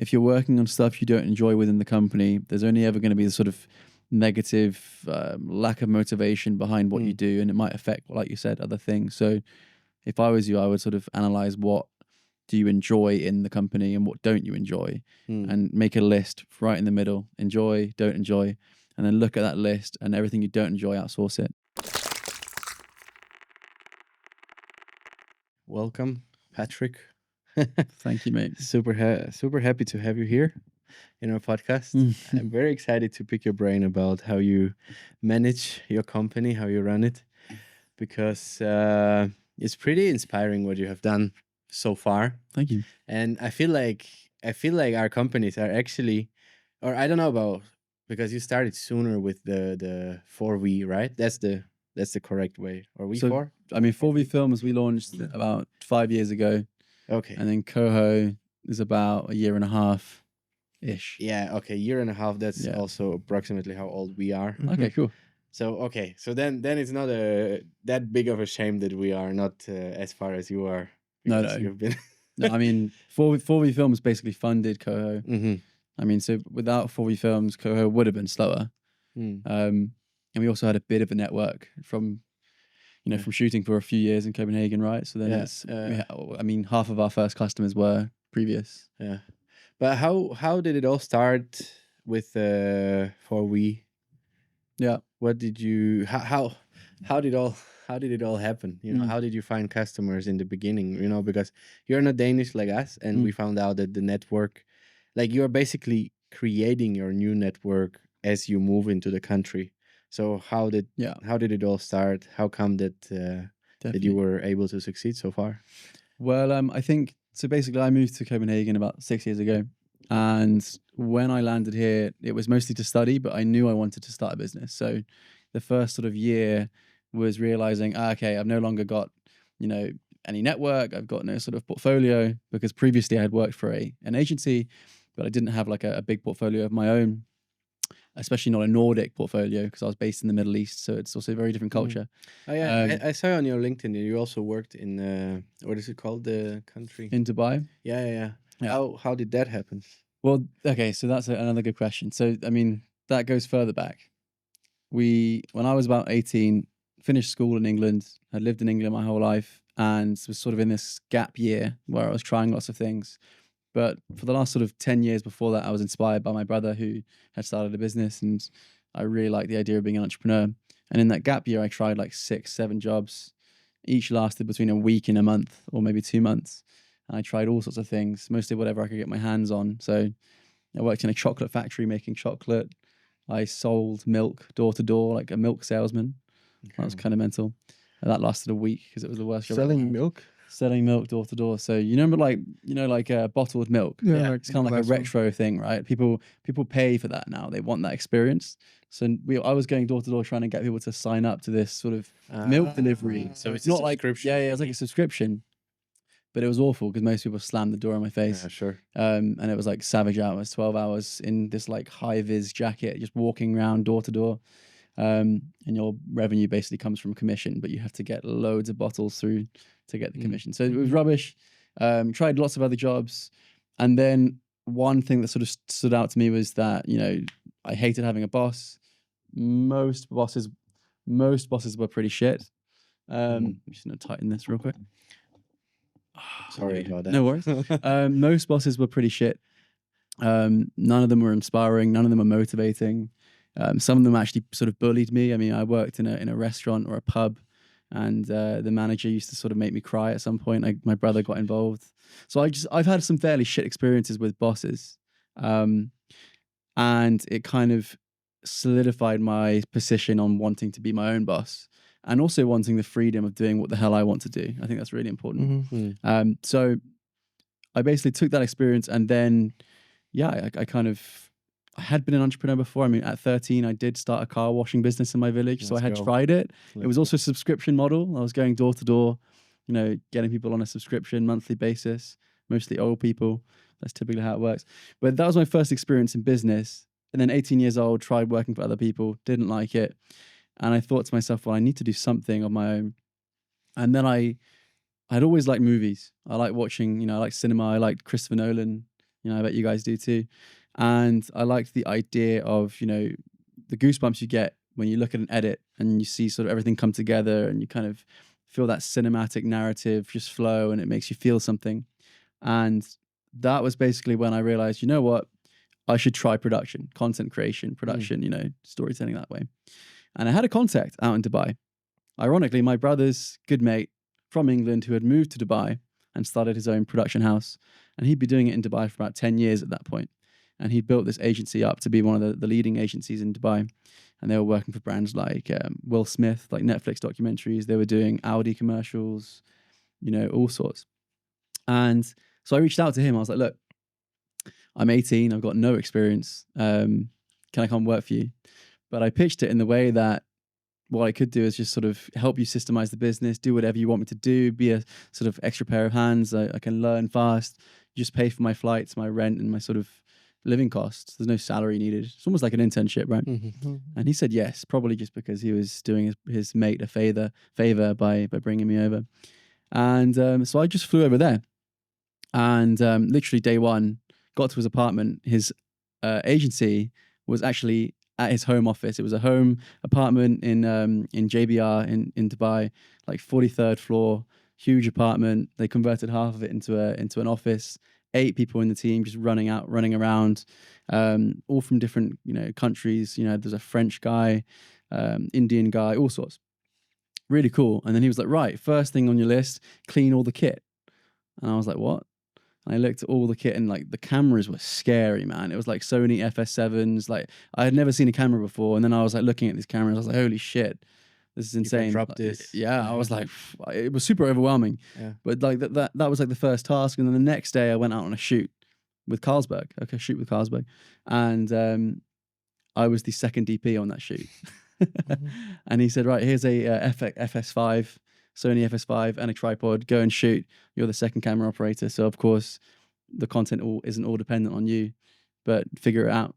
if you're working on stuff you don't enjoy within the company, there's only ever going to be the sort of negative lack of motivation behind what you do, and it might affect, like you said, other things. So if I was you, I would sort of analyze what do you enjoy in the company and what don't you enjoy, and make a list right in the middle: enjoy, don't enjoy, and then look at that list, and everything you don't enjoy, outsource it. Welcome, Patrick. Thank you, mate. Super happy to have you here in our podcast. I'm very excited to pick your brain about how you manage your company, how you run it, because it's pretty inspiring what you have done so far. Thank you. And I feel like our companies are actually, or I don't know about, because you started sooner with the 4V, right? That's the correct way. Or V4? So, I mean, 4V Films we launched about 5 years ago. Okay. And then Coho is about a year and a half ish. Yeah, okay, year and a half. That's also approximately how old we are. Okay, cool. So okay, so then it's not that big of a shame that we are not as far as you are. No. You've been. No, I mean, 4V Films basically funded Coho. I mean, so without 4V Films, Coho would have been slower. And we also had a bit of a network from, from shooting for a few years in Copenhagen, right? So then I mean, half of our first customers were previous. Yeah, but how did it all start with 4V? Yeah. What did you how did it all happen? How did you find customers in the beginning? Because you're not Danish like us, and we found out that the network, like, you're basically creating your new network as you move into the country. So how did it all start? How come that you were able to succeed so far? Well, I think so. Basically, I moved to Copenhagen about 6 years ago, and when I landed here, it was mostly to study, but I knew I wanted to start a business. So the first sort of year was realizing, okay, I've no longer got, any network. I've got no sort of portfolio, because previously I had worked for an agency, but I didn't have like a big portfolio of my own, especially not a Nordic portfolio, because I was based in the Middle East. So it's also a very different culture. Oh yeah, I saw on your LinkedIn you also worked in what is it called, the country? In Dubai. Yeah. How did that happen? Well, okay, so that's another good question. So, I mean, that goes further back. When I was about 18, finished school in England. I'd lived in England my whole life and was sort of in this gap year where I was trying lots of things. But for the last sort of 10 years before that, I was inspired by my brother who had started a business, and I really liked the idea of being an entrepreneur. And in that gap year, I tried like 6, 7 jobs. Each lasted between a week and a month, or maybe 2 months. And I tried all sorts of things, mostly whatever I could get my hands on. So I worked in a chocolate factory making chocolate. I sold milk door to door, like a milk salesman. Okay. That was kind of mental. And that lasted a week because it was the worst job. Selling milk? Selling milk door to door. So like bottled milk. Yeah, it's kind of like a retro thing, right? People pay for that now. They want that experience. So I was going door to door trying to get people to sign up to this sort of milk delivery. So it's not like it was like a subscription, but it was awful because most people slammed the door in my face. Yeah, sure. And it was like savage hours, 12 hours in this like high vis jacket, just walking around door to door. And your revenue basically comes from commission, but you have to get loads of bottles through to get the commission. So it was rubbish. Tried lots of other jobs. And then one thing that sort of stood out to me was that, I hated having a boss. Most bosses were pretty shit. I'm just going to tighten this real quick. Sorry about that. No worries. Most bosses were pretty shit. None of them were inspiring. None of them were motivating. Some of them actually sort of bullied me. I mean, I worked in a restaurant or a pub, and the manager used to sort of make me cry at some point. My brother got involved. So I've had some fairly shit experiences with bosses. And it kind of solidified my position on wanting to be my own boss, and also wanting the freedom of doing what the hell I want to do. I think that's really important. So I basically took that experience, and then, I had been an entrepreneur before. I mean, at 13, I did start a car washing business in my village. So I had tried it. It was also a subscription model. I was going door to door, getting people on a subscription monthly basis, mostly old people. That's typically how it works. But that was my first experience in business. And then 18 years old, tried working for other people, didn't like it. And I thought to myself, well, I need to do something of my own. And then I'd always liked movies. I like watching, I like cinema. I liked Christopher Nolan. You know, I bet you guys do too. And I liked the idea of, you know, the goosebumps you get when you look at an edit and you see sort of everything come together and you kind of feel that cinematic narrative just flow and it makes you feel something. And that was basically when I realized, you know what, I should try production, content creation, production, you know, storytelling that way. And I had a contact out in Dubai. Ironically, my brother's good mate from England who had moved to Dubai and started his own production house. And he'd been doing it in Dubai for about 10 years at that point. And he'd built this agency up to be one of the leading agencies in Dubai. And they were working for brands like Will Smith, like Netflix documentaries. They were doing Audi commercials, you know, all sorts. And so I reached out to him. I was like, look, I'm 18. I've got no experience. Can I come work for you? But I pitched it in the way that what I could do is just sort of help you systemize the business, do whatever you want me to do, be a sort of extra pair of hands. I can learn fast. You just pay for my flights, my rent, and my sort of living costs. There's no salary needed. It's almost like an internship, right? And he said yes, probably just because he was doing his mate a favor by bringing me over. And so I just flew over there. And literally day one, got to his apartment. His agency was actually at his home office. It was a home apartment in JBR in Dubai, like 43rd floor, huge apartment. They converted half of it into an office. 8 people in the team just running around, all from different, you know, countries. You know, there's a French guy, Indian guy, all sorts. Really cool. And then he was like, right, first thing on your list, clean all the kit. And I was like, what? And I looked at all the kit and like the cameras were scary, man. It was like Sony FS7s. Like I had never seen a camera before. And then I was like looking at these cameras. I was like, holy shit, this is insane. Drop like, this. Yeah, I was like, it was super overwhelming. Yeah. But like that was like the first task. And then the next day I went out on a shoot with Carlsberg. Okay, shoot with Carlsberg. And I was the second DP on that shoot. And he said, right, here's a FS5. Sony FS5 and a tripod, go and shoot. You're the second camera operator. So of course the content isn't all dependent on you, but figure it out.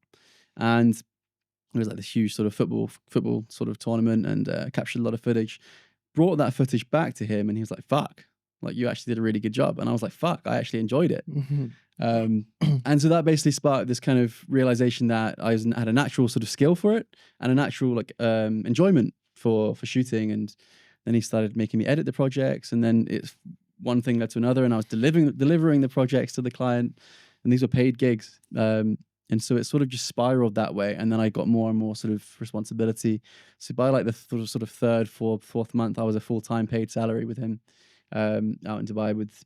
And it was like this huge sort of football sort of tournament and captured a lot of footage. Brought that footage back to him and he was like, fuck, like you actually did a really good job. And I was like, fuck, I actually enjoyed it. And so that basically sparked this kind of realization that I had a natural sort of skill for it and a natural like enjoyment for shooting. And then he started making me edit the projects, and then it's one thing led to another, and I was delivering the projects to the client, and these were paid gigs. And so it sort of just spiraled that way, and then I got more and more sort of responsibility. So by like the sort of third, fourth month, I was a full-time paid salary with him out in Dubai with,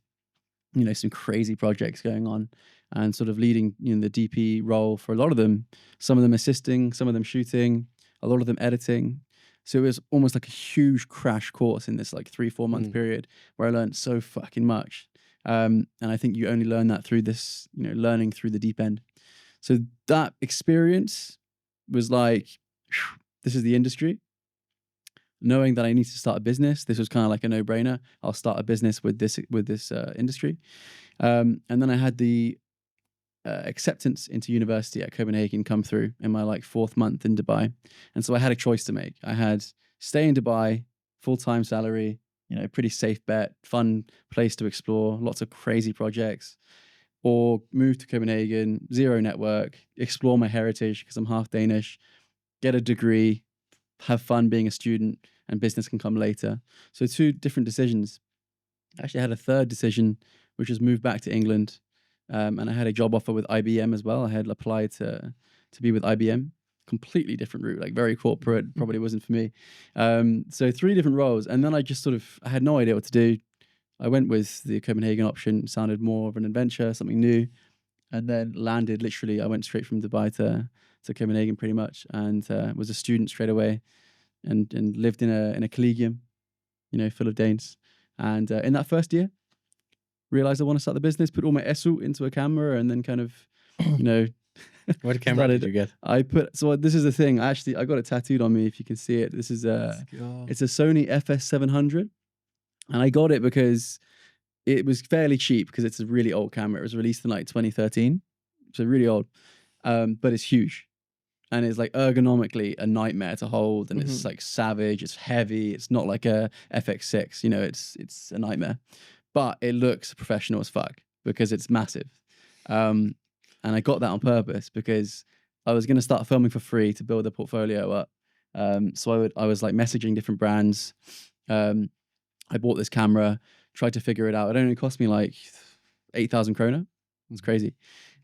you know, some crazy projects going on, and sort of leading, you know, the DP role for a lot of them. Some of them assisting, some of them shooting, a lot of them editing. So it was almost like a huge crash course in this like 3-4 month period where I learned so fucking much. And I think you only learn that through this, you know, learning through the deep end. So that experience was like, this is the industry. Knowing that I need to start a business, this was kind of like a no-brainer. I'll start a business with this industry. And then I had the acceptance into university at Copenhagen come through in my like 4th month in Dubai. And so I had a choice to make. I had stay in Dubai, full-time salary, you know, pretty safe bet, fun place to explore, lots of crazy projects, or move to Copenhagen, zero network, explore my heritage because I'm half Danish, get a degree, have fun being a student, and business can come later. So 2 different decisions. Actually, I had a third decision, which was move back to England. And I had a job offer with IBM as well. I had applied to be with IBM. Completely different route, like very corporate, probably wasn't for me. So 3 different roles. And then I just I had no idea what to do. I went with the Copenhagen option. It sounded more of an adventure, something new. And then landed literally, I went straight from Dubai to Copenhagen pretty much, and was a student straight away and lived in a collegium, you know, full of Danes. And in that first year, realized I want to start the business, put all my esu into a camera, and then kind of, you know. What camera did you get? So this is the thing. I got it tattooed on me if you can see it. This is it's a Sony FS700. And I got it because it was fairly cheap because it's a really old camera. It was released in like 2013. So really old. But it's huge. And it's like ergonomically a nightmare to hold, and it's like savage, it's heavy, it's not like a FX6, you know, it's a nightmare. But it looks professional as fuck because it's massive. And I got that on purpose because I was going to start filming for free to build a portfolio up. So I was like messaging different brands. Um, I bought this camera, tried to figure it out. It only cost me like 8,000 krona. It's crazy.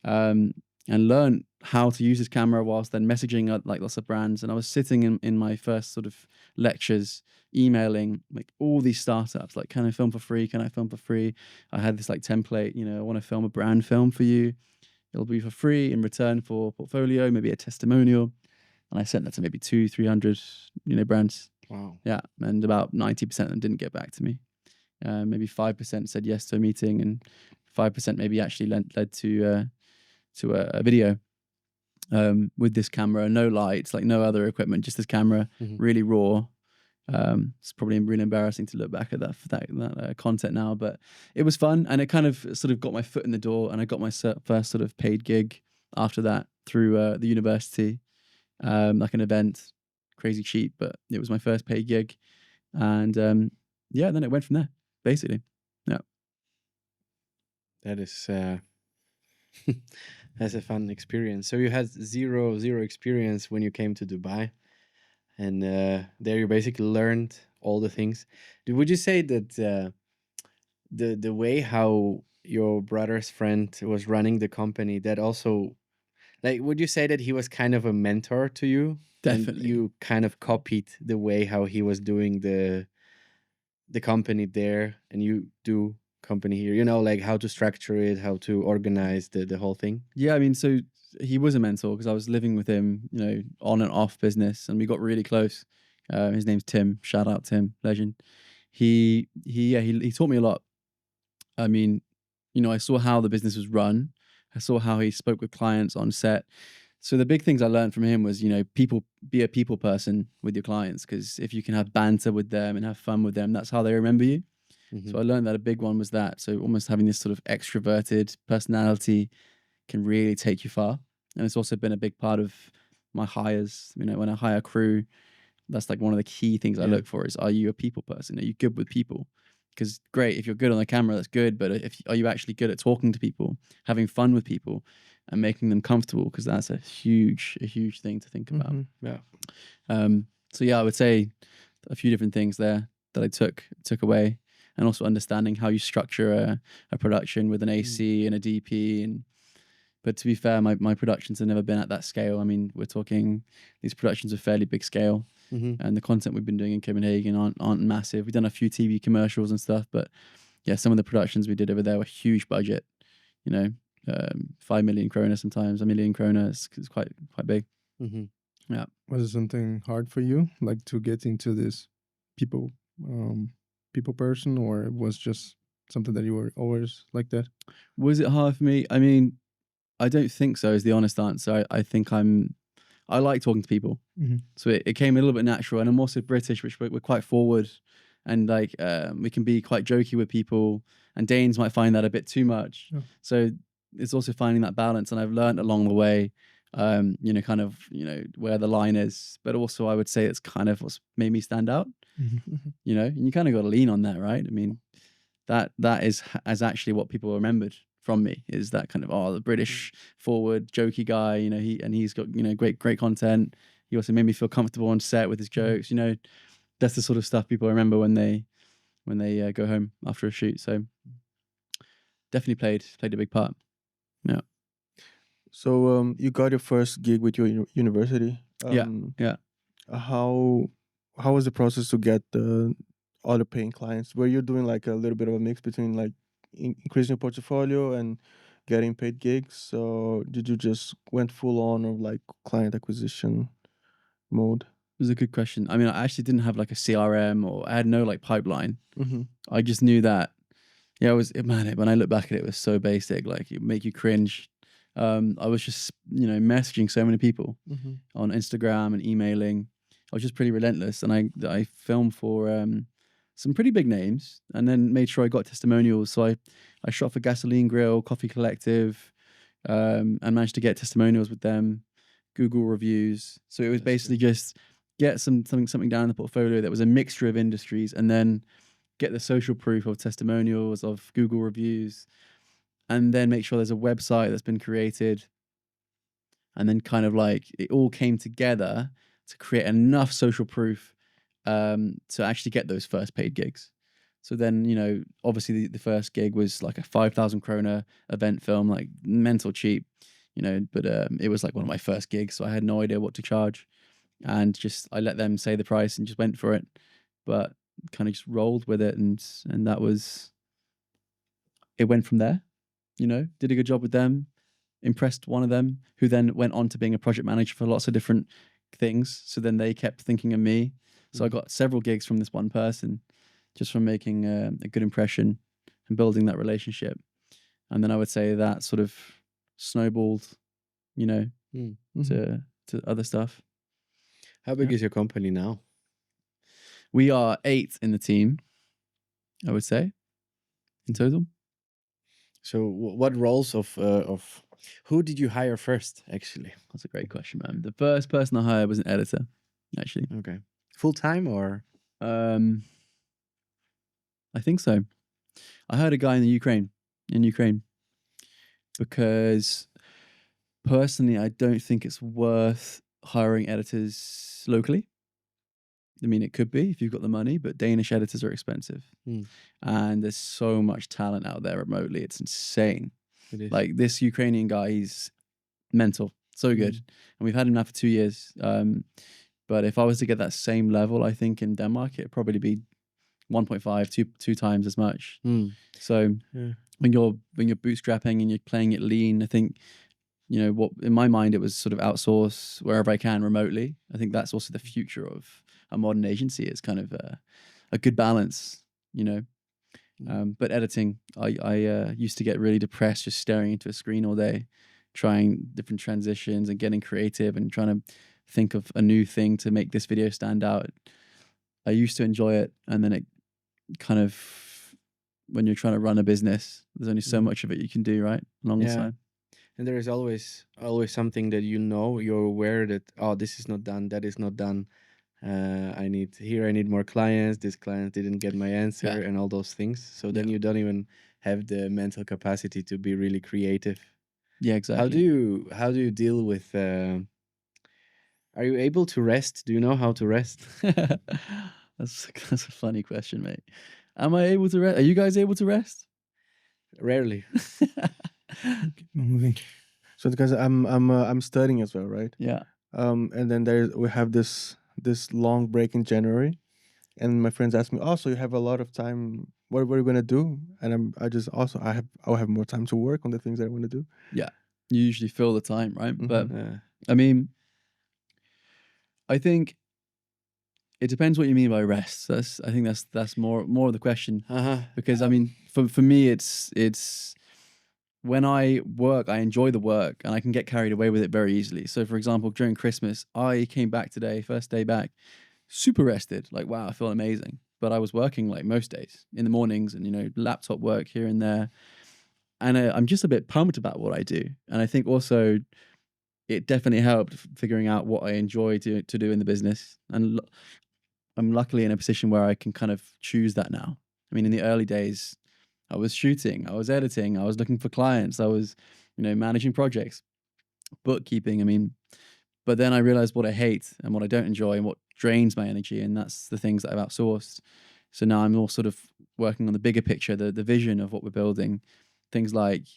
And learn how to use this camera whilst then messaging like lots of brands. And I was sitting in my first sort of lectures, emailing like all these startups, like, can I film for free? Can I film for free? I had this like template, I want to film a brand film for you. It'll be for free in return for portfolio, maybe a testimonial. And I sent that to maybe 200-300, brands. Wow. Yeah. And about 90% of them didn't get back to me. Maybe 5% said yes to a meeting, and 5% maybe actually led to a video with this camera, no lights, like no other equipment, just this camera, really raw. It's probably really embarrassing to look back at that content now, but it was fun, and it kind of sort of got my foot in the door, and I got my first sort of paid gig after that through the university, like an event, crazy cheap, but it was my first paid gig, and then it went from there, basically. Yeah. That is that's a fun experience. So you had zero experience when you came to Dubai, and there you basically learned all the things. Would you say that the way how your brother's friend was running the company, that also, like, would you say that he was kind of a mentor to you? Definitely. And you kind of copied the way how he was doing the company there, and you do company here, like how to structure it, how to organize the whole thing? Yeah, I mean, so he was a mentor because I was living with him, on and off business, and we got really close. His name's Tim. Shout out Tim, legend. He taught me a lot. I mean, I saw how the business was run. I saw how he spoke with clients on set. So the big things I learned from him was, be a people person with your clients, because if you can have banter with them and have fun with them, that's how they remember you. So I learned that a big one was that. So almost having this sort of extroverted personality can really take you far. And it's also been a big part of my hires. When I hire crew, that's like one of the key things I look for is, are you a people person? Are you good with people? Because great, if you're good on the camera, that's good. But are you actually good at talking to people, having fun with people, and making them comfortable? Because that's a huge thing to think about. Yeah. So yeah, I would say a few different things there that I took away, and also understanding how you structure a production with an AC and a DP. But to be fair, my productions have never been at that scale. I mean, we're talking, these productions are fairly big scale, and the content we've been doing in Copenhagen aren't massive. We've done a few TV commercials and stuff, but yeah, some of the productions we did over there were huge budget. 5 million kroner, sometimes 1 million kroner. It's quite big. Yeah. Was it something hard for you, like to get into this people person, or it was just something that you were always like that? Was it hard for me? I mean, I don't think so, is the honest answer. I think I like talking to people. So it came a little bit natural. And I'm also British, which we're quite forward, and like we can be quite jokey with people, and Danes might find that a bit too much. Yeah. So it's also finding that balance. And I've learned along the way, kind of, where the line is. But also I would say it's kind of what's made me stand out, and you kind of got to lean on that, right? I mean, that is actually what people remembered from me, is that kind of, the British forward jokey guy, he's got, great content. He also made me feel comfortable on set with his jokes. That's the sort of stuff people remember when they go home after a shoot. So definitely played a big part. Yeah. So you got your first gig with your university. Yeah. How was the process to get the other paying clients? Were you doing like a little bit of a mix between like increasing your portfolio and getting paid gigs? So did you just went full on of like client acquisition mode? It was a good question. I mean, I actually didn't have like a CRM, or I had no like pipeline. Mm-hmm. I just knew that, when I look back at it, it was so basic, like it make you cringe. I was just, messaging so many people on Instagram and emailing. I was just pretty relentless, and I filmed for some pretty big names, and then made sure I got testimonials. So I shot for Gasoline Grill, Coffee Collective, and managed to get testimonials with them, Google reviews. So it was basically just get something down in the portfolio that was a mixture of industries, and then get the social proof of testimonials, of Google reviews. and then make sure there's a website that's been created, and then kind of like it all came together to create enough social proof to actually get those first paid gigs. So then, you know, obviously the first gig was like a 5,000 kroner event film, like mental cheap, you know, but it was like one of my first gigs, so I had no idea what to charge, and just I let them say the price and just went for it, but kind of just rolled with it, and that was it. Went from there, you know, did a good job with them, impressed one of them, who then went on to being a project manager for lots of different things. So then they kept thinking of me. So I got several gigs from this one person, just from making a good impression and building that relationship. And then I would say that sort of snowballed, you know, to other stuff. How big is your company now? We are 8 in the team, I would say, in total. So what roles of who did you hire first, actually? That's a great question, man. The first person I hired was an editor, actually. Okay. Full time or? I think so. I hired a guy in Ukraine, because personally, I don't think it's worth hiring editors locally. I mean, it could be if you've got the money, but Danish editors are expensive. And there's so much talent out there remotely. It's insane. It is. Like this Ukrainian guy, he's mental, so good. And we've had him now for 2 years. But if I was to get that same level, I think in Denmark, it'd probably be 1.5, two times as much. So when you're bootstrapping and you're playing it lean, I think, you know, what in my mind it was sort of outsource wherever I can remotely. I think that's also the future of a modern agency. Is kind of a good balance, you know. But editing, I used to get really depressed just staring into a screen all day, trying different transitions and getting creative and trying to think of a new thing to make this video stand out. I used to enjoy it, and then it kind of, when you're trying to run a business, there's only so much of it you can do, right? Along the side. And there is always something that you're aware that, oh, this is not done, that is not done. I need more clients. This client didn't get my answer, and all those things. So then you don't even have the mental capacity to be really creative. Yeah, exactly. How do you deal with? Are you able to rest? Do you know how to rest? That's a funny question, mate. Am I able to rest? Are you guys able to rest? Rarely. So because I'm studying as well, right? Yeah. And then we have this long break in January, and my friends ask me, "Oh, so you have a lot of time. What are you gonna do?" And I'll have more time to work on the things that I want to do. Yeah, you usually fill the time, right? But I mean, I think it depends what you mean by rest. I think that's more of the question. Because I mean, for me, it's when I work, I enjoy the work, and I can get carried away with it very easily. So, for example, during Christmas, I came back today, first day back, super rested. Like, wow, I feel amazing. But I was working like most days in the mornings, and, you know, laptop work here and there. And I'm just a bit pumped about what I do. And I think also it definitely helped figuring out what I enjoy to do in the business. And I'm luckily in a position where I can kind of choose that now. I mean, in the early days, I was shooting, I was editing, I was looking for clients, I was, you know, managing projects, bookkeeping. I mean, but then I realized what I hate and what I don't enjoy and what drains my energy, and that's the things that I've outsourced. So now I'm all sort of working on the bigger picture, the vision of what we're building. Things like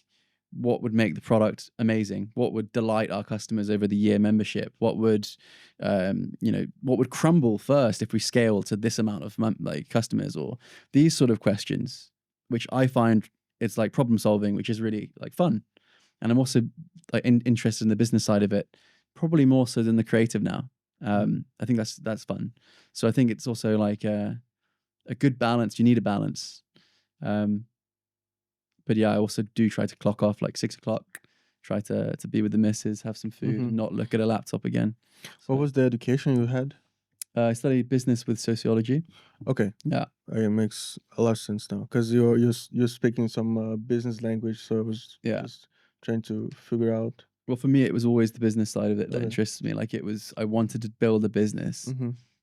what would make the product amazing, what would delight our customers over the year membership, what would, you know, what would crumble first if we scale to this amount of like customers, or these sort of questions, which I find it's like problem solving, which is really like fun. And I'm also like interested in the business side of it, probably more so than the creative now. I think that's fun. So I think it's also like a good balance. You need a balance. But yeah, I also do try to clock off like 6 o'clock, try to be with the missus, have some food, and not look at a laptop again. What was the education you had? I studied business with sociology. Okay. Yeah. It makes a lot of sense now, because you're speaking some business language, so I was just trying to figure out. Well, for me, it was always the business side of it that interested me. Like I wanted to build a business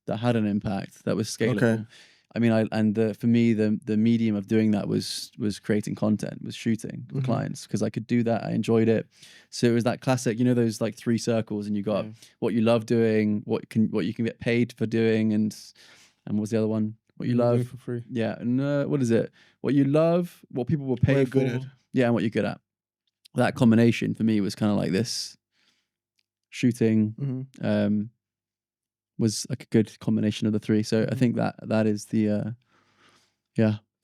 that had an impact, that was scalable. I mean, for me, the medium of doing that was creating content, was shooting for clients, because I could do that. I enjoyed it. So it was that classic, you know, those like 3 circles, and you got what you love doing, what you can get paid for doing, and what's the other one? What you You're doing love for free. Yeah, and what is it? What you love, what people will pay you're for. good at. Yeah, and what you're good at. That combination for me was kind of like this. Shooting was like a good combination of the 3. So I think that is the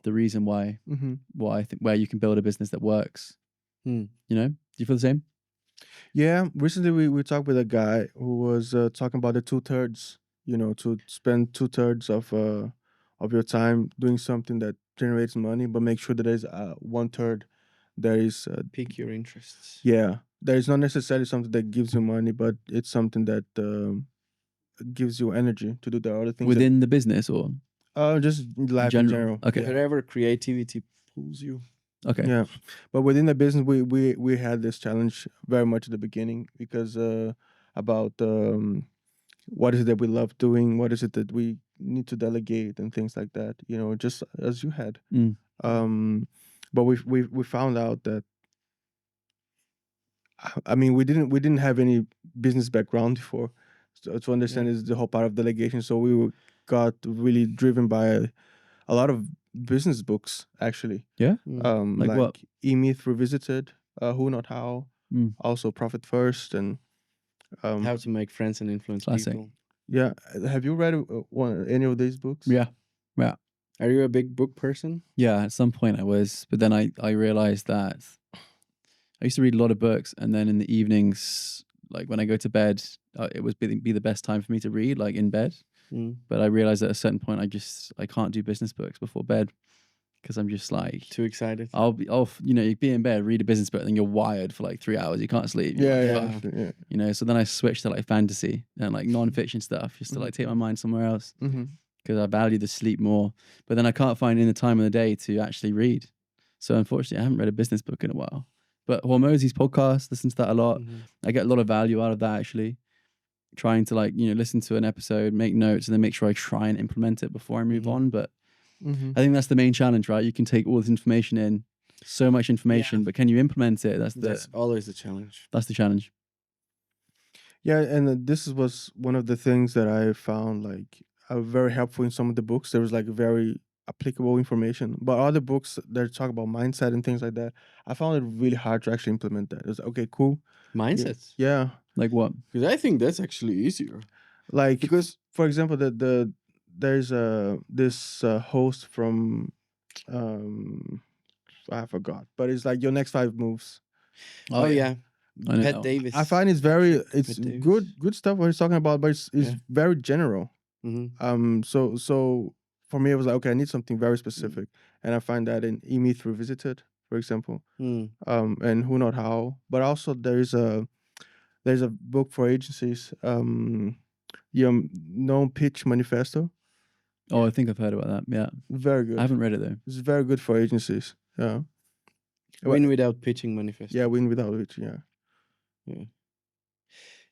reason why I think where you can build a business that works. You know, do you feel the same? Yeah, recently we talked with a guy who was talking about the 2/3. You know, to spend 2/3 of your time doing something that generates money, but make sure that there's 1/3 that is Pick your interests. yeah, that is not necessarily something that gives you money, but it's something that gives you energy to do the other things Within the business or just life in general. Okay. Yeah. Wherever creativity pulls you. Okay. Yeah, but within the business, we had this challenge very much at the beginning because about what is it that we love doing, what is it that we need to delegate, and things like that. You know, just as you had. Mm. But we found out that I mean we didn't have any business background before, so to understand is the whole part of delegation. So got really driven by a lot of business books actually. Yeah. Like what? E-Myth Revisited, Who Not How, Mm. also Profit First, and How to make friends and influence Classic. people. yeah. Have you read any of these books? Yeah. Are you a big book person? Yeah, at some point I was, but then I realized that I used to read a lot of books, and then in the evenings, like when I go to bed, it was be the best time for me to read, like in bed. But I realized at a certain point, I can't do business books before bed because I'm just like Too excited. you be in bed, read a business book, and then you're wired for like 3 hours. You can't sleep. You're Yeah, like, yeah, fuck. yeah. You know, so then I switched to like fantasy and like non-fiction stuff just to like take my mind somewhere else Mm-hmm. because I value the sleep more. But then I can't find in the time of the day to actually read. So unfortunately, I haven't read a business book in a while. But Hormozy's podcast, listen to that a lot. I get a lot of value out of that actually. Trying to like, listen to an episode, make notes, and then make sure I try and implement it before I move on. But I think that's the main challenge, right? You can take all this information in, so much information, but can you implement it? That's always the challenge. That's the challenge. Yeah, and this was one of the things that I found like very helpful in some of the books. There was like very applicable information, but other books that talk about mindset and things like that, I found it really hard to actually implement that. It was okay, cool. Mindsets. Yeah. Like what? Because I think that's actually easier. Like Because for example, there's this host from I forgot, but it's like your next 5 moves. oh yeah, I know that Pat one. Davis. I find it's Davis. good stuff what he's talking about, but it's very general. So for me it was like, okay, I need something very specific, and I find that in E-Myth Revisited, for example, and Who Not How. But also there's a book for agencies, your non-pitch manifesto. Oh, I think I've heard about that. Yeah. Very good. I haven't read it though. It's very good for agencies. Yeah. Win without pitching manifesto. Yeah, win without it. Yeah.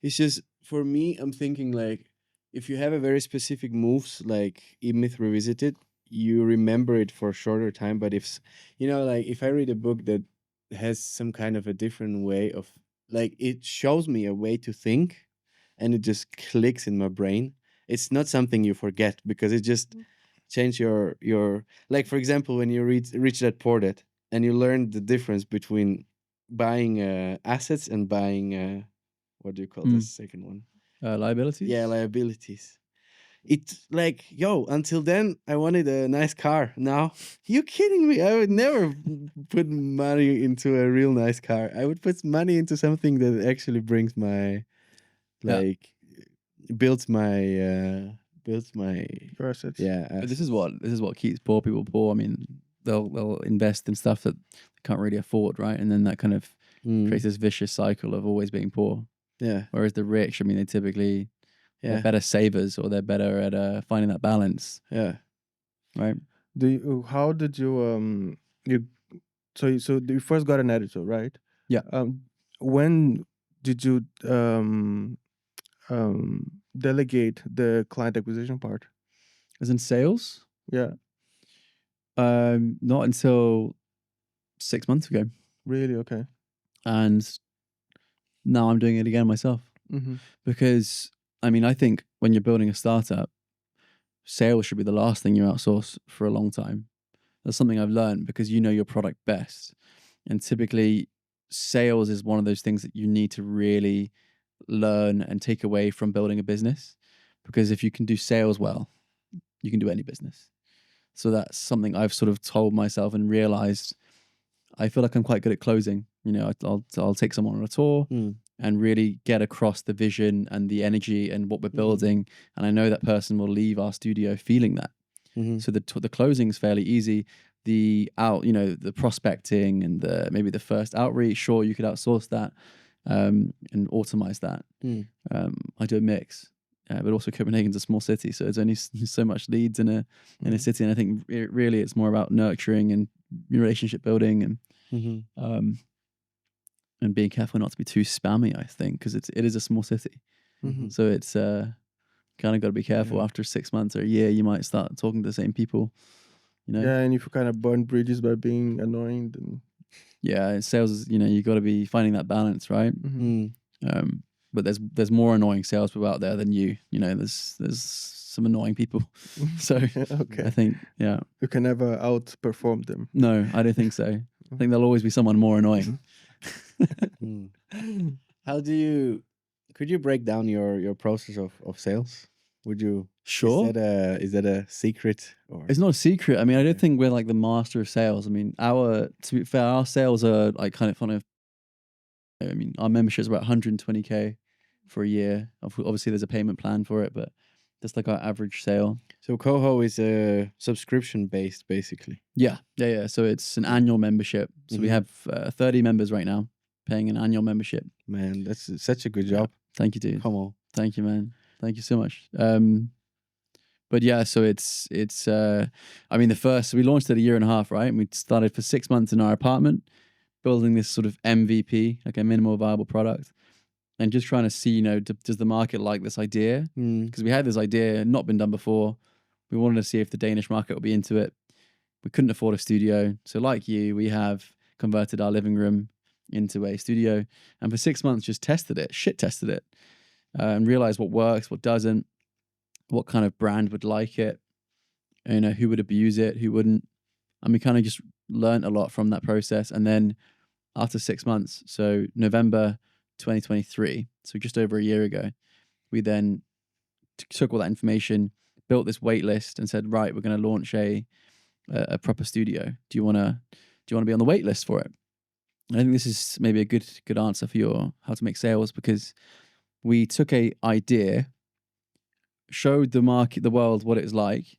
It's just for me, I'm thinking like if you have a very specific moves like E-Myth Revisited, you remember it for a shorter time. But if like if I read a book that has some kind of a different way of like it shows me a way to think and it just clicks in my brain. It's not something you forget because it just change your like for example when you read Rich Dad Poor Dad and you learn the difference between buying assets and buying what do you call the second one? Liabilities? Yeah, liabilities. It's like, yo, until then I wanted a nice car. Now, you kidding me? I would never put money into a real nice car. I would put money into something that actually brings my builds my Your assets. But this is what keeps poor people poor. I mean, they'll invest in stuff that they can't really afford, right? And then that kind of creates this vicious cycle of always being poor. Yeah. Whereas the rich, I mean, they typically they're better savers or they're better at finding that balance. Yeah. Right. How did you you first got an editor, right? Yeah. When did you delegate the client acquisition part? As in sales? Yeah. Not until 6 months ago, Really? Okay. and now I'm doing it again myself. Mm-hmm. Because I mean, I think when you're building a startup, sales should be the last thing you outsource for a long time. That's something I've learned because you know your product best. And typically, sales is one of those things that you need to really learn and take away from building a business. Because if you can do sales well, you can do any business. So that's something I've sort of told myself and realized. I feel like I'm quite good at closing. You know, I'll take someone on a tour and really get across the vision and the energy and what we're building. And I know that person will leave our studio feeling that. So the closing is fairly easy. The prospecting and maybe the first outreach, sure, you could outsource that and automate that. I do a mix, but also Copenhagen's a small city, so there's only so much leads in a city, and I think really it's more about nurturing and relationship building and being careful not to be too spammy. I think because it is a small city, so it's kind of got to be careful. After 6 months or a year, you might start talking to the same people. You know? Yeah, and if you kind of burn bridges by being annoying, then yeah, sales is, you got to be finding that balance, right? But there's more annoying salespeople out there than you. You know, there's some annoying people. So okay. I think You can never outperform them. No, I don't think so. I think there'll always be someone more annoying. Could you break down your process of sales? Would you? Sure. Is that a secret? Or? It's not a secret. I mean, I don't think we're like the master of sales. I mean, to be fair, our sales are like kind of. I mean, our membership is about 120K for a year. Obviously, there's a payment plan for it, but that's like our average sale. So Coho is a subscription based, basically. Yeah. So it's an annual membership. So we have 30 members right now paying an annual membership. Man, that's such a good job. Thank you, dude. Come on. Thank you, man. Thank you so much. But yeah, so it's I mean, we launched it a year and a half, right? And we started for 6 months in our apartment, building this sort of MVP, like a minimal viable product, and just trying to see, does the market like this idea? Because we had this idea, not been done before. We wanted to see if the Danish market would be into it. We couldn't afford a studio. So like you, we have converted our living room into a studio. And for 6 months, just tested it, and realized what works, what doesn't, what kind of brand would like it, who would abuse it, who wouldn't. And we kind of just learned a lot from that process. And then after 6 months, so November 2023, so just over a year ago, we then took all that information, built this wait list, and said, right, we're going to launch a proper studio. Do you want to be on the wait list for it? And I think this is maybe a good answer for how to make sales, because we took a idea, showed the world what it's like,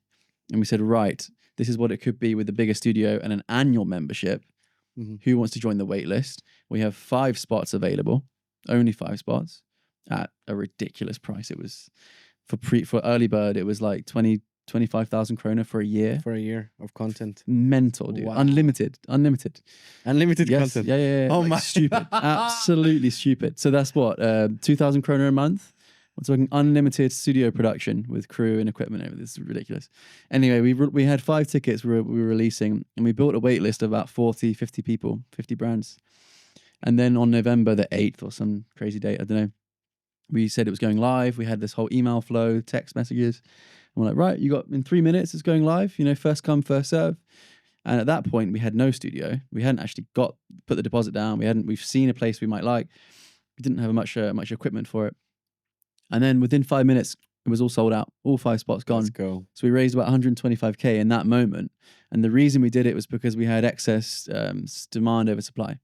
and we said, right, this is what it could be with a bigger studio and an annual membership. Who wants to join the wait list? We have 5 spots available, only 5 spots at a ridiculous price. It was for early bird, it was like 25,000 kroner for a year. For a year of content. Mental, dude. Wow. Unlimited Yes. content. Yeah. Oh like my. Stupid. Absolutely stupid. So that's what, 2,000 kroner a month. We're talking unlimited studio production with crew and equipment. This is ridiculous. Anyway, we had 5 tickets we were releasing, and we built a wait list of about 40, 50 people, 50 brands. And then on November the 8th or some crazy date, I don't know, we said it was going live. We had this whole email flow, text messages. And we're like, right, you got in 3 minutes, it's going live, first come, first serve. And at that point, we had no studio. We hadn't actually put the deposit down. We've seen a place we might like. We didn't have much equipment for it. And then within 5 minutes, it was all sold out. All 5 spots gone. Let's go. So we raised about 125K in that moment. And the reason we did it was because we had excess demand over supply.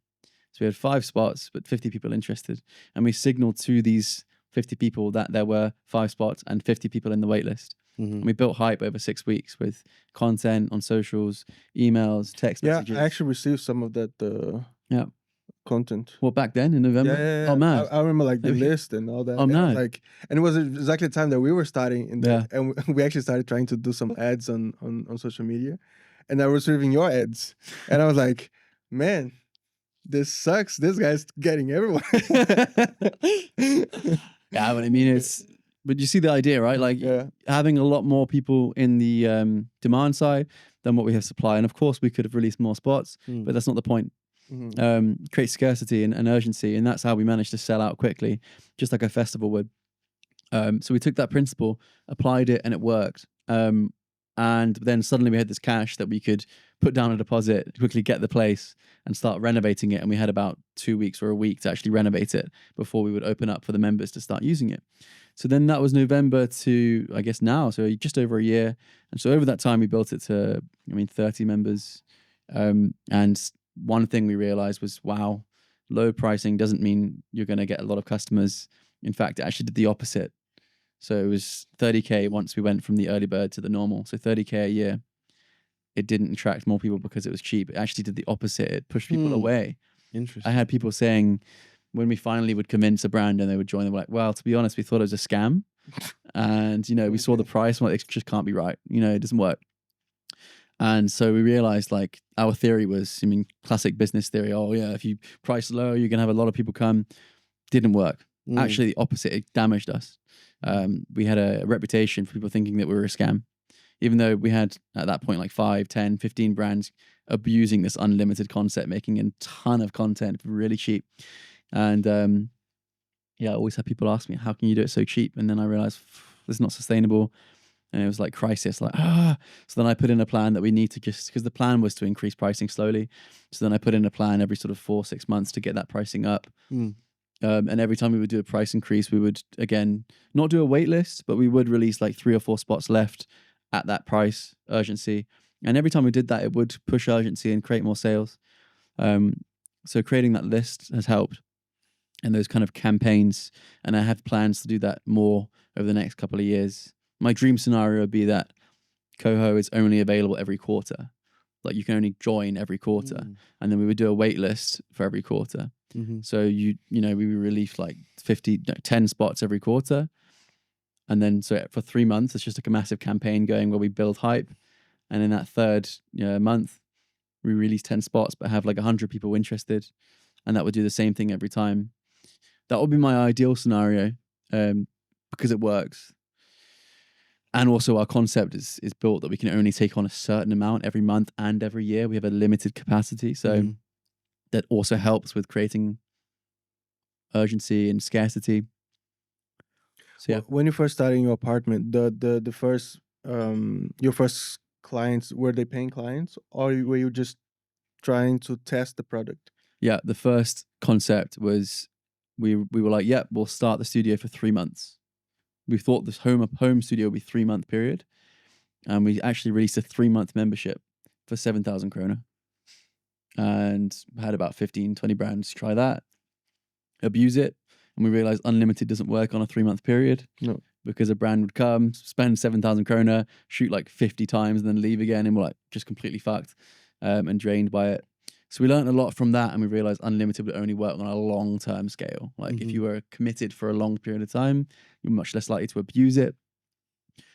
So we had 5 spots, but 50 people interested. And we signaled to these 50 people that there were 5 spots and 50 people in the wait list. And we built hype over 6 weeks with content on socials, emails, text messages. Yeah, I actually received some of that content. Well, back then in November? Yeah. Oh, man. I remember like the list and all that. Oh, no. And it was exactly the time that we were starting and we actually started trying to do some ads on social media. And I was receiving your ads. And I was like, man, this sucks. This guy's getting everyone. Yeah, but I mean, But you see the idea, right? Like Yeah. having a lot more people in the demand side than what we have supply. And of course, we could have released more spots, but that's not the point. Create scarcity and urgency, and that's how we managed to sell out quickly, just like a festival would. So we took that principle, applied it, and it worked. And then suddenly we had this cash that we could put down a deposit, quickly get the place, and start renovating it. And we had about 2 weeks or a week to actually renovate it before we would open up for the members to start using it. So then that was November to, I guess, now, so just over a year. And so over that time, we built it to, 30 members. And one thing we realized was, wow, low pricing doesn't mean you're going to get a lot of customers. In fact, it actually did the opposite. So it was 30K once we went from the early bird to the normal. So 30K a year. It didn't attract more people because it was cheap. It actually did the opposite. It pushed people away. Interesting. I had people saying, when we finally would convince a brand and they would join, they were like, well, to be honest, we thought it was a scam. And, we saw the price and like, it just can't be right. It doesn't work. And so we realized like our theory was, classic business theory. Oh yeah, if you price low, you're going to have a lot of people come. Didn't work. Actually, the opposite. It damaged us. We had a reputation for people thinking that we were a scam, even though we had at that point like 5, 10, 15 brands abusing this unlimited concept, making a ton of content really cheap. And I always had people ask me, how can you do it so cheap? And then I realized this is not sustainable. And it was like crisis, like, So then I put in a plan that we need to because the plan was to increase pricing slowly. So then I put in a plan every sort of 4-6 months to get that pricing up. And every time we would do a price increase, we would, again, not do a wait list, but we would release like 3 or 4 spots left at that price, urgency. And every time we did that, it would push urgency and create more sales. So creating that list has helped, and those kind of campaigns. And I have plans to do that more over the next couple of years. My dream scenario would be that Coho is only available every quarter. Like you can only join every quarter. And then we would do a wait list for every quarter. So we release like 10 spots every quarter. And then so for 3 months, it's just like a massive campaign going where we build hype. And in that third month, we release 10 spots, but have like 100 people interested. And that would do the same thing every time. That would be my ideal scenario, because it works. And also our concept is built that we can only take on a certain amount every month and every year. We have a limited capacity. So that also helps with creating urgency and scarcity. So yeah. When you first started in your apartment, the first your first clients, were they paying clients, or were you just trying to test the product? Yeah, the first concept was we were like, yeah, we'll start the studio for 3 months. We thought this home studio would be 3-month period, and we actually released a 3-month membership for 7,000 krona, and had about 15-20 brands try that, abuse it, and we realized unlimited doesn't work on a 3-month period. No, because a brand would come, spend 7,000 krona, shoot like 50 times, and then leave again, and we're like just completely fucked and drained by it. So we learned a lot from that, and we realized unlimited would only work on a long-term scale. Like if you were committed for a long period of time, you're much less likely to abuse it.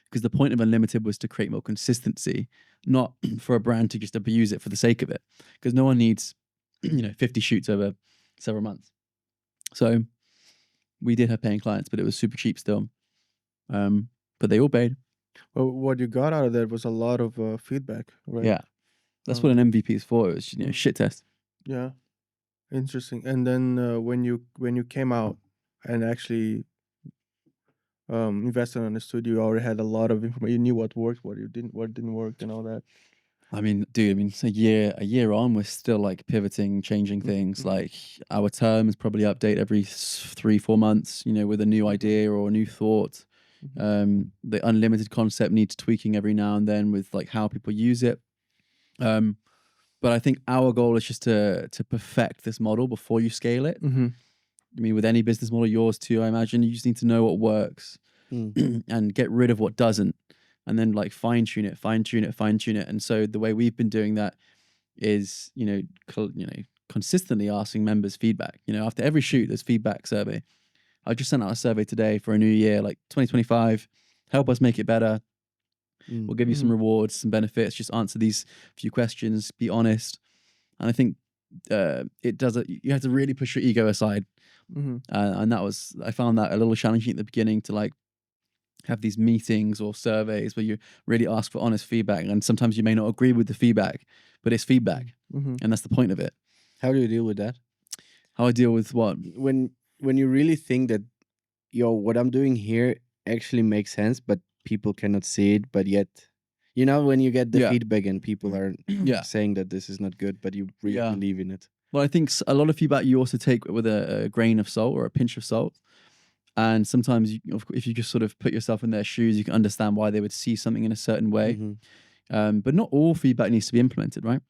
Because the point of unlimited was to create more consistency, not for a brand to just abuse it for the sake of it. Because no one needs, 50 shoots over several months. So we did have paying clients, but it was super cheap still. But they all paid. well, what you got out of that was a lot of feedback, right? Yeah. That's what an MVP is for. It was, shit test. Yeah, interesting. And then when you came out and actually invested on the studio, you already had a lot of information. You knew what worked, what didn't work, and all that. I mean, dude, it's a year on, we're still like pivoting, changing things. Like our terms probably update every 3-4 months, with a new idea or a new thought. The unlimited concept needs tweaking every now and then with like how people use it. But I think our goal is just to perfect this model before you scale it. I mean, with any business model, yours too, I imagine, you just need to know what works and get rid of what doesn't, and then like fine tune it. And so the way we've been doing that is, consistently asking members feedback. After every shoot, there's feedback survey. I just sent out a survey today for a new year, like 2025. Help us make it better. We'll give you some rewards, some benefits. Just answer these few questions. Be honest. And I think it does it. You have to really push your ego aside. And I found that a little challenging at the beginning to like have these meetings or surveys where you really ask for honest feedback, and sometimes you may not agree with the feedback, but it's feedback, Mm-hmm. and that's the point of it. How do you deal with that? How I deal with what? When you really think that, yo, what I'm doing here actually makes sense, but people cannot see it, but yet, you know, when you get the Yeah. feedback and people are Yeah. saying that this is not good, but you really Yeah. believe in it. Well, I think a lot of feedback you also take with a grain of salt or a pinch of salt. And sometimes, if you just sort of put yourself in their shoes, you can understand why they would see something in a certain way. Mhm. But not all feedback needs to be implemented, right?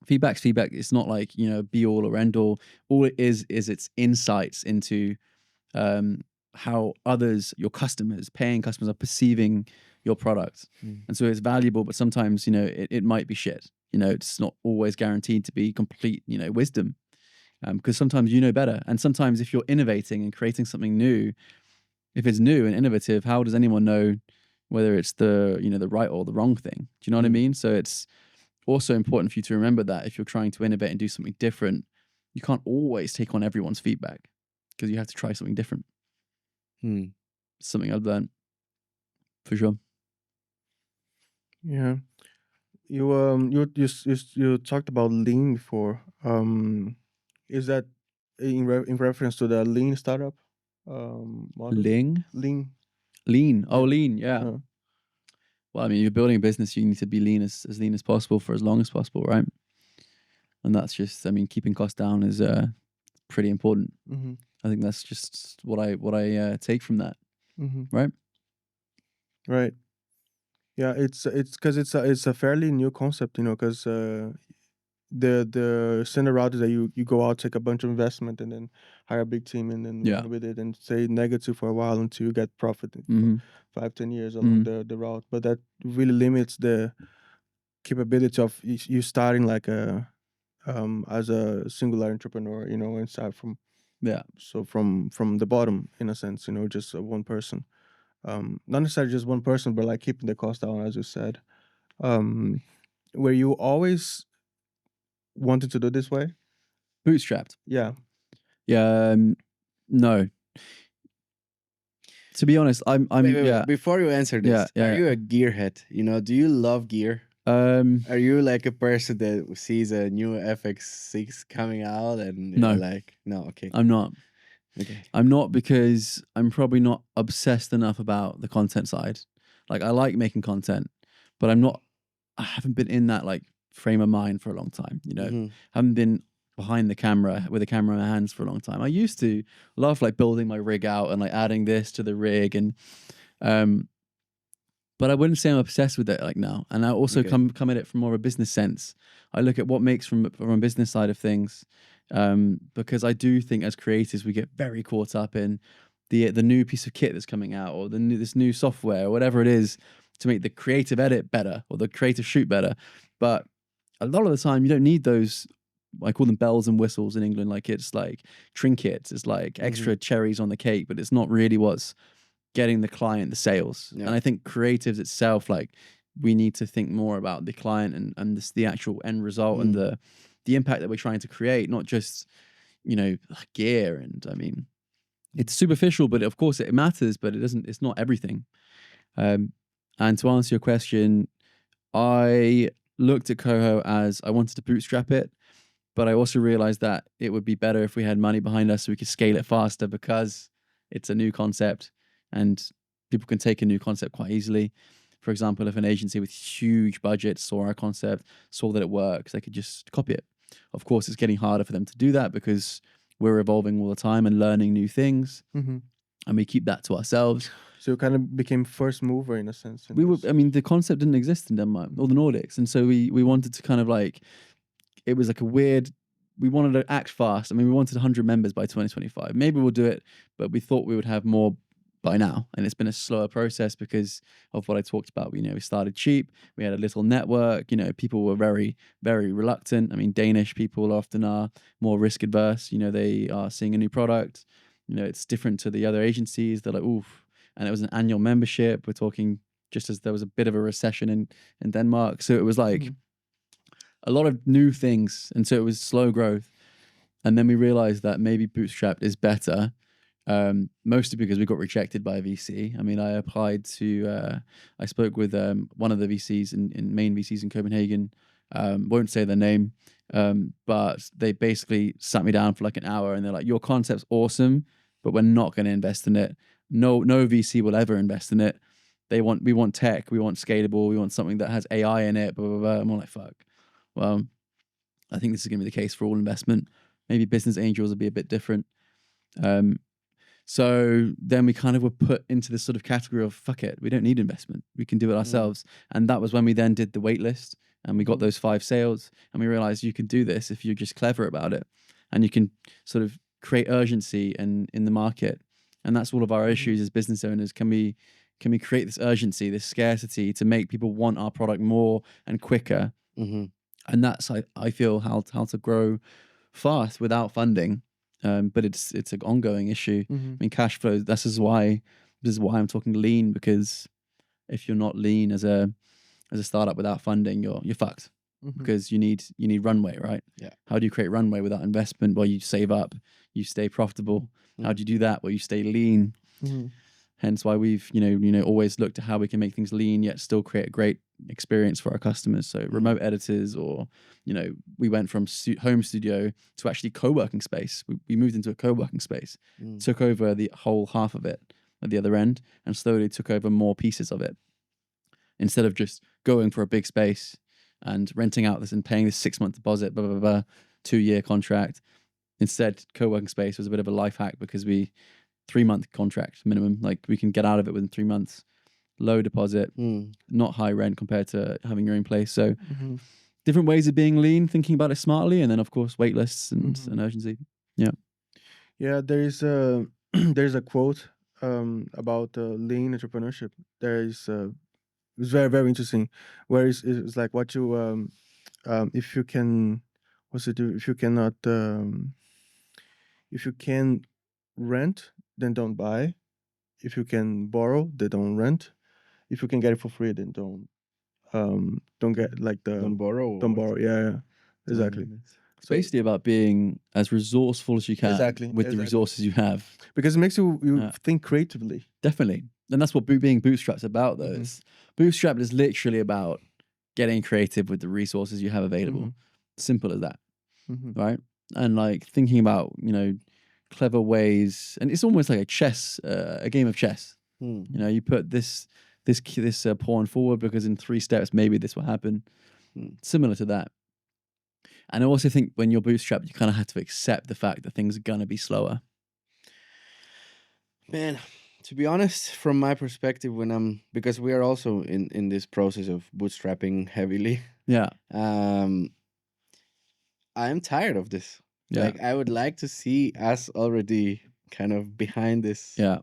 Feedback's feedback. It's not like, be all or end all. All it is it's insights into how others, your customers, paying customers, are perceiving your product. And so it's valuable, but sometimes, it might be shit. It's not always guaranteed to be complete, wisdom. Because sometimes you know better. And sometimes if you're innovating and creating something new, if it's new and innovative, how does anyone know whether it's the right or the wrong thing? Do you know what I mean? So it's also important for you to remember that if you're trying to innovate and do something different, you can't always take on everyone's feedback, because you have to try something different. Something I've learned for sure. Yeah. You talked about lean before. Is that in reference to the lean startup model? Lean. Oh, Yeah. lean. Yeah. Well, I mean, you're building a business, you need to be lean as lean as possible for as long as possible, right? And that's just, I mean, keeping costs down is pretty important. Mm-hmm. I think that's just what I take from that, Mm-hmm. right? Right. Yeah, it's because it's a fairly new concept, because the standard route is that you go out, take a bunch of investment, and then hire a big team, and then Yeah. run with it and stay negative for a while until you get profit for Mm-hmm. 5-10 years along the route. But that really limits the capability of you starting like a as a singular entrepreneur, and start from from the bottom, in a sense, just one person. Not necessarily just one person, but like keeping the cost down, as you said. Were you always wanted to do this way? Bootstrapped. Yeah. Yeah. No. To be honest, I'm Wait, yeah. Before you answer this, Yeah. are you a gearhead? Do you love gear? Are you like a person that sees a new FX6 coming out and No. you're like, no, okay. I'm not. Okay. I'm not, because I'm probably not obsessed enough about the content side. Like, I like making content, but I haven't been in that like frame of mind for a long time. Haven't been behind the camera with a camera in my hands for a long time. I used to love like building my rig out and like adding this to the rig, and but I wouldn't say I'm obsessed with it like now. And I also come at it from more of a business sense. I look at what makes from a business side of things, because I do think as creators we get very caught up in the new piece of kit that's coming out, or this new software, or whatever it is, to make the creative edit better or the creative shoot better. But a lot of the time you don't need those. I call them bells and whistles in England. Like, it's like trinkets, it's like extra cherries on the cake, but it's not really what's getting the client the sales. Yeah. And I think creatives itself, like, we need to think more about the client and the actual end result and the impact that we're trying to create, not just gear. And I mean, it's superficial, but of course it matters, but it's not everything. And to answer your question, I looked at Coho as I wanted to bootstrap it, but I also realized that it would be better if we had money behind us so we could scale it faster, because it's a new concept and people can take a new concept quite easily. For example, if an agency with huge budgets saw our concept, saw that it works, they could just copy it. Of course, it's getting harder for them to do that because we're evolving all the time and learning new things, and we keep that to ourselves. So you kind of became first mover in a sense. I mean, the concept didn't exist in Denmark or the Nordics, and so we wanted to kind of like, it was like we wanted to act fast. I mean, we wanted 100 members by 2025. Maybe we'll do it, but we thought we would have more by now. And it's been a slower process because of what I talked about. We started cheap. We had a little network. People were very, very reluctant. I mean, Danish people often are more risk adverse. They are seeing a new product. It's different to the other agencies. They're like, oof. And it was an annual membership. We're talking just as there was a bit of a recession in Denmark. So it was like a lot of new things. And so it was slow growth. And then we realized that maybe bootstrapped is better Mostly because we got rejected by a VC. I mean, I applied to, I spoke with one of the VCs in main VCs in Copenhagen. Won't say their name, but they basically sat me down for like an hour and they're like, your concept's awesome, but we're not going to invest in it. No VC will ever invest in it. We want tech, we want scalable, we want something that has AI in it, blah, blah, blah. I'm all like, fuck. Well, I think this is going to be the case for all investment. Maybe business angels will be a bit different. So then we kind of were put into this sort of category of, fuck it, we don't need investment. We can do it ourselves. And that was when we then did the wait list and we got those 5 sales and we realized you can do this if you're just clever about it and you can sort of create urgency in the market. And that's all of our issues as business owners. Can we create this urgency, this scarcity to make people want our product more and quicker? And that's, I feel, how to grow fast without funding. But it's an ongoing issue. I mean, cash flow. This is why I'm talking lean, because if you're not lean as a startup without funding, you're fucked. Because you need runway, right? Yeah. How do you create runway without investment? Well, you save up, you stay profitable. How do you do that? Well, you stay lean. Hence why we've always looked at how we can make things lean yet still create a great experience for our customers. So remote editors, or we went from home studio to actually co-working space. We moved into a co-working space, took over the whole half of it at the other end, and slowly took over more pieces of it. Instead of just going for a big space and renting out this and paying this 6-month deposit, 2-year contract. Instead, co-working space was a bit of a life hack because 3-month contract minimum, like we can get out of it within 3 months, low deposit, not high rent compared to having your own place. So different ways of being lean, thinking about it smartly, and then of course wait lists and urgency. Yeah, there is a there's a quote about lean entrepreneurship. There is it's very, very interesting, where it's like what you if you can, what's it do, if you cannot if you can rent, then don't buy. If you can borrow, then don't rent. If you can get it for free, then don't get like the Don't borrow. don't borrow. Yeah, exactly. It's basically about being as resourceful as you can with the resources you have. Because it makes you think creatively. Definitely. And that's what being bootstrapped about, though. Bootstrapped is literally about getting creative with the resources you have available. Simple as that. Right? And like thinking about, clever ways. And it's almost like a game of chess. You put this pawn forward because in 3 steps, maybe this will happen. Similar to that. And I also think when you're bootstrapped, you kind of have to accept the fact that things are going to be slower. Man, to be honest, from my perspective, because we are also in this process of bootstrapping heavily. Yeah. I'm tired of this. Yeah. Like, I would like to see us already kind of behind this. Yeah.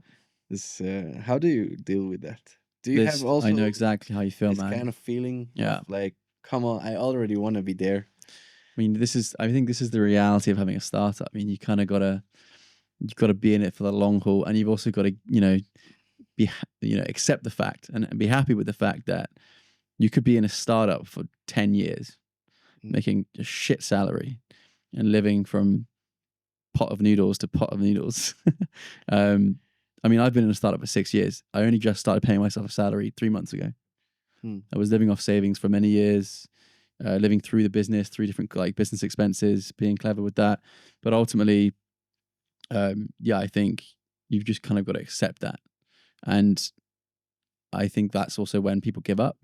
This. How do you deal with that? Do you have also? I know exactly how you feel, this man. kind of feeling. Yeah. Of like, come on, I already want to be there. I mean, I think this is the reality of having a startup. I mean, you've got to be in it for the long haul, and you've also got to, accept the fact and be happy with the fact that you could be in a startup for 10 years, making a shit salary and living from pot of noodles to pot of noodles. I mean, I've been in a startup for 6 years. I only just started paying myself a salary 3 months ago. I was living off savings for many years. Living through the business, through different business expenses, being clever with that. But ultimately, I think you've just kind of got to accept that. And I think that's also when people give up,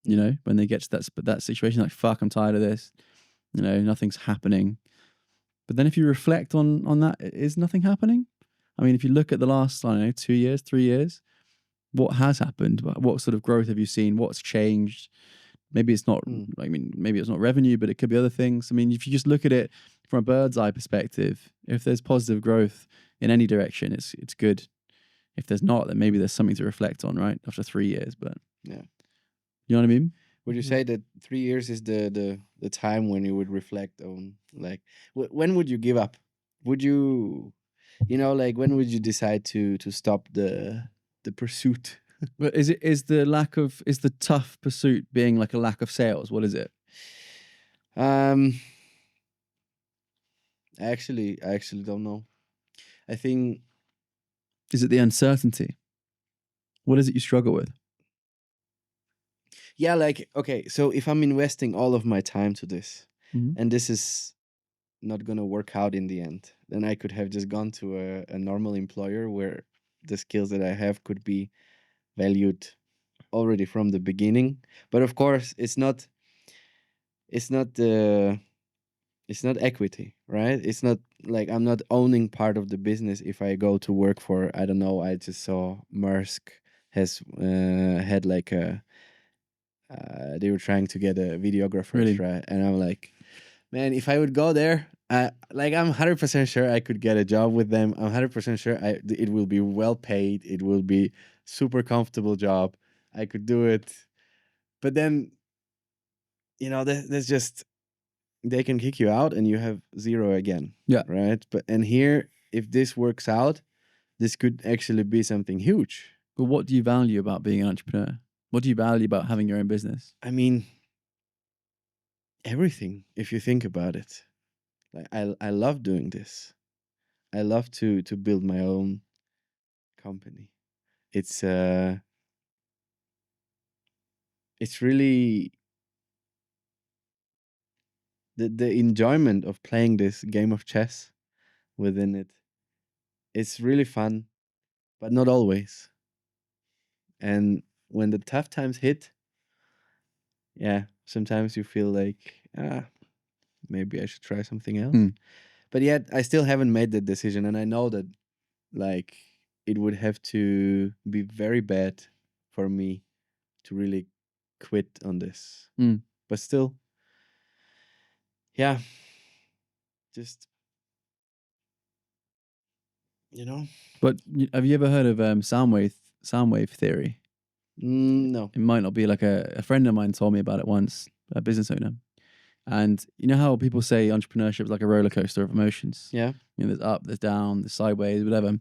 when they get to that situation, like, fuck, I'm tired of this, nothing's happening. But then if you reflect on that, is nothing happening? I mean, if you look at the last, 2 years, 3 years, what has happened? What sort of growth have you seen? What's changed? Maybe it's not, maybe it's not revenue, but it could be other things. I mean, if you just look at it from a bird's eye perspective, if there's positive growth in any direction, it's good. If there's not, then maybe there's something to reflect on, right? After 3 years, but yeah, you know what I mean? Would you say that 3 years is the time when you would reflect on, like, when would you give up? Would you, when would you decide to stop the pursuit? But is the tough pursuit being like a lack of sales? What is it? I actually don't know. I think Is it the uncertainty? What is it you struggle with? Yeah, like, okay, so if I'm investing all of my time to this, Mhm. and this is not gonna work out in the end, then I could have just gone to a normal employer where the skills that I have could be valued already from the beginning. But of course, it's not the it's not equity, right? It's not like I'm not owning part of the business if I go to work for, I don't know, I just saw Maersk has had like a they were trying to get a videographer, Really? right? And I'm like, man, if I would go there, like I'm 100% sure I could get a job with them. I'm 100% sure it will be well paid. It will be super comfortable job. I could do it. But then, there's just they can kick you out and you have zero again. Yeah. Right. And here, if this works out, this could actually be something huge. But what do you value about being an entrepreneur? What do you value about having your own business? I mean, everything, if you think about it. Like I love doing this. I love to build my own company. It's really the enjoyment of playing this game of chess within it. It's really fun, but not always. And when the tough times hit, yeah, sometimes you feel like, maybe I should try something else. Mm. But yet I still haven't made that decision, and I know that like it would have to be very bad for me to really quit on this. Mm. But still, yeah, just But have you ever heard of sound wave theory? no. It might not be like a friend of mine told me about it once, a business owner. And you know how people say entrepreneurship is like a roller coaster of emotions? Yeah. There's up, there's down, there's sideways, whatever.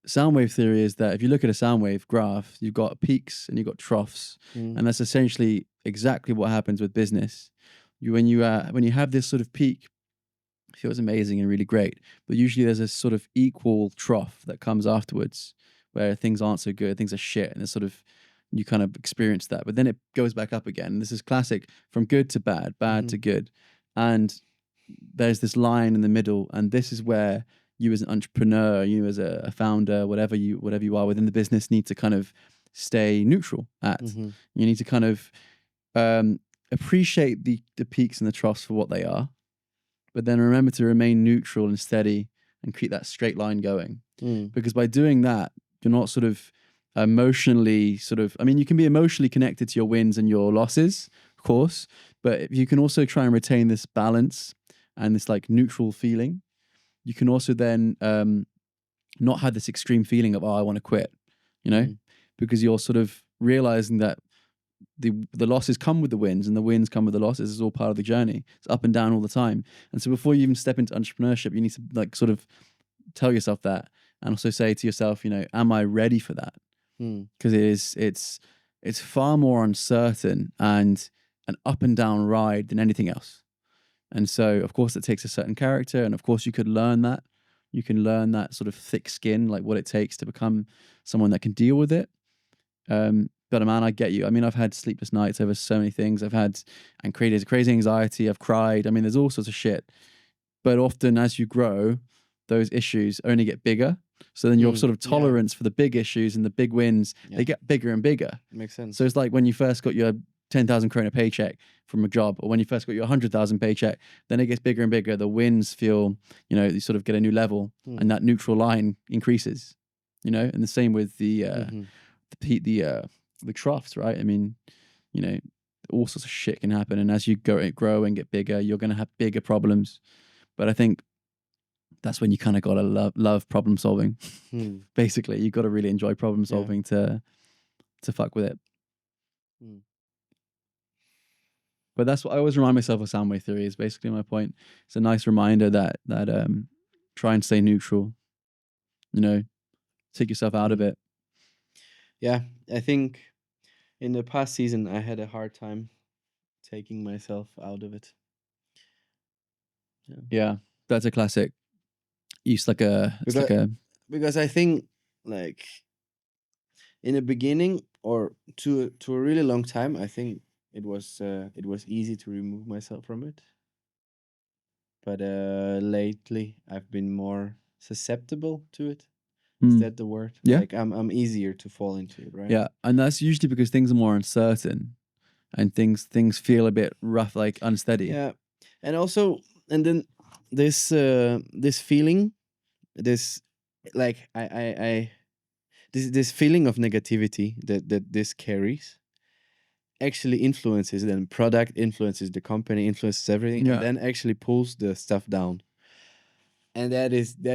Sound wave theory is that if you look at a sound wave graph, you've got peaks and you've got troughs. Mm. And that's essentially exactly what happens with business. When you have this sort of peak, it feels amazing and really great. But usually there's a sort of equal trough that comes afterwards where things aren't so good, things are shit, and it's sort of you kind of experience that. But then it goes back up again. And this is classic from good to bad, bad to good. And there's this line in the middle, and this is where you as an entrepreneur, you as a founder, whatever you are within the business, need to kind of stay neutral at. Mhm. You need to kind of appreciate the peaks and the troughs for what they are, but then remember to remain neutral and steady and keep that straight line going. Mm. Because by doing that, you're not sort of emotionally you can be emotionally connected to your wins and your losses, of course, but if you can also try and retain this balance and this like neutral feeling, you can also then not have this extreme feeling of, I want to quit, because you're sort of realizing that the losses come with the wins and the wins come with the losses. It's all part of the journey. It's up and down all the time. And so before you even step into entrepreneurship, you need to like sort of tell yourself that, and also say to yourself, am I ready for that? Because it's far more uncertain and an up and down ride than anything else. And so, of course, it takes a certain character, and of course, you could learn that. You can learn that sort of thick skin, like what it takes to become someone that can deal with it. But man, I get you. I mean, I've had sleepless nights over so many things. I've had crazy anxiety. I've cried. I mean, there's all sorts of shit. But often, as you grow, those issues only get bigger. So then your sort of tolerance for the big issues and the big wins, they get bigger and bigger. Makes sense. So it's like when you first got your 10,000 krona paycheck from a job, or when you first got your 100,000 paycheck, then it gets bigger and bigger. The wins feel, you sort of get a new level, and that neutral line increases. And the same with the troughs, right? I mean, all sorts of shit can happen, and as you grow and get bigger, you're going to have bigger problems. But I think that's when you kind of got to love problem solving. Basically, you got to really enjoy problem solving to fuck with it. But that's what I always remind myself of sound wave theory is basically my point. It's a nice reminder that try and stay neutral, take yourself out of it. Yeah, I think in the past season I had a hard time taking myself out of it. Yeah, that's a classic. It's like a because I think like in the beginning or to a really long time, I think it was easy to remove myself from it. But lately I've been more susceptible to it. Is Mm. that the word? Yeah. Like I'm easier to fall into it, right? Yeah, and that's usually because things are more uncertain, and things feel a bit rough, like unsteady. Yeah. And also, and then this feeling, this like I this feeling of negativity that this carries actually influences, then product influences the company, influences everything, Yeah. and then actually pulls the stuff down. And that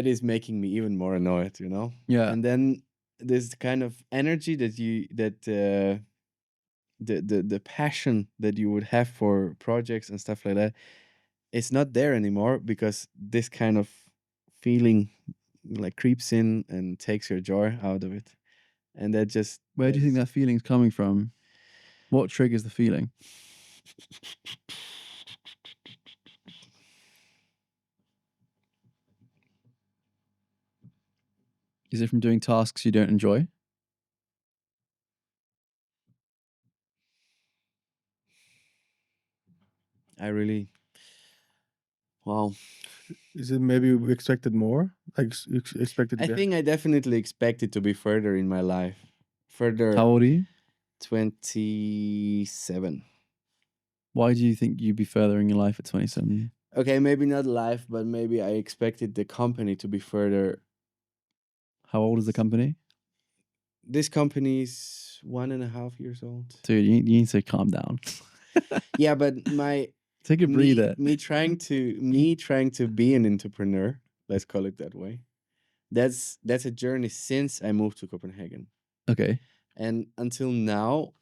is making me even more annoyed, you know. Yeah. And then this kind of energy the passion that you would have for projects and stuff like that, it's not there anymore because this kind of feeling like creeps in and takes your joy out of it. And that just Where do you think that feeling's coming from? What triggers the feeling? Is it from doing tasks you don't enjoy? I really wow. Is it maybe we expected more? Like expected to I be think I definitely expected to be further in my life. Further. How old are you? 27. Why do you think you'd be further in your life at 27? Okay, maybe not life, but maybe I expected the company to be further. How old is the company? This company's 1.5 years old. Dude, you need to calm down. Yeah, but Take a breather. me trying to be an entrepreneur, let's call it that way. That's a journey since I moved to Copenhagen. Okay. And until now,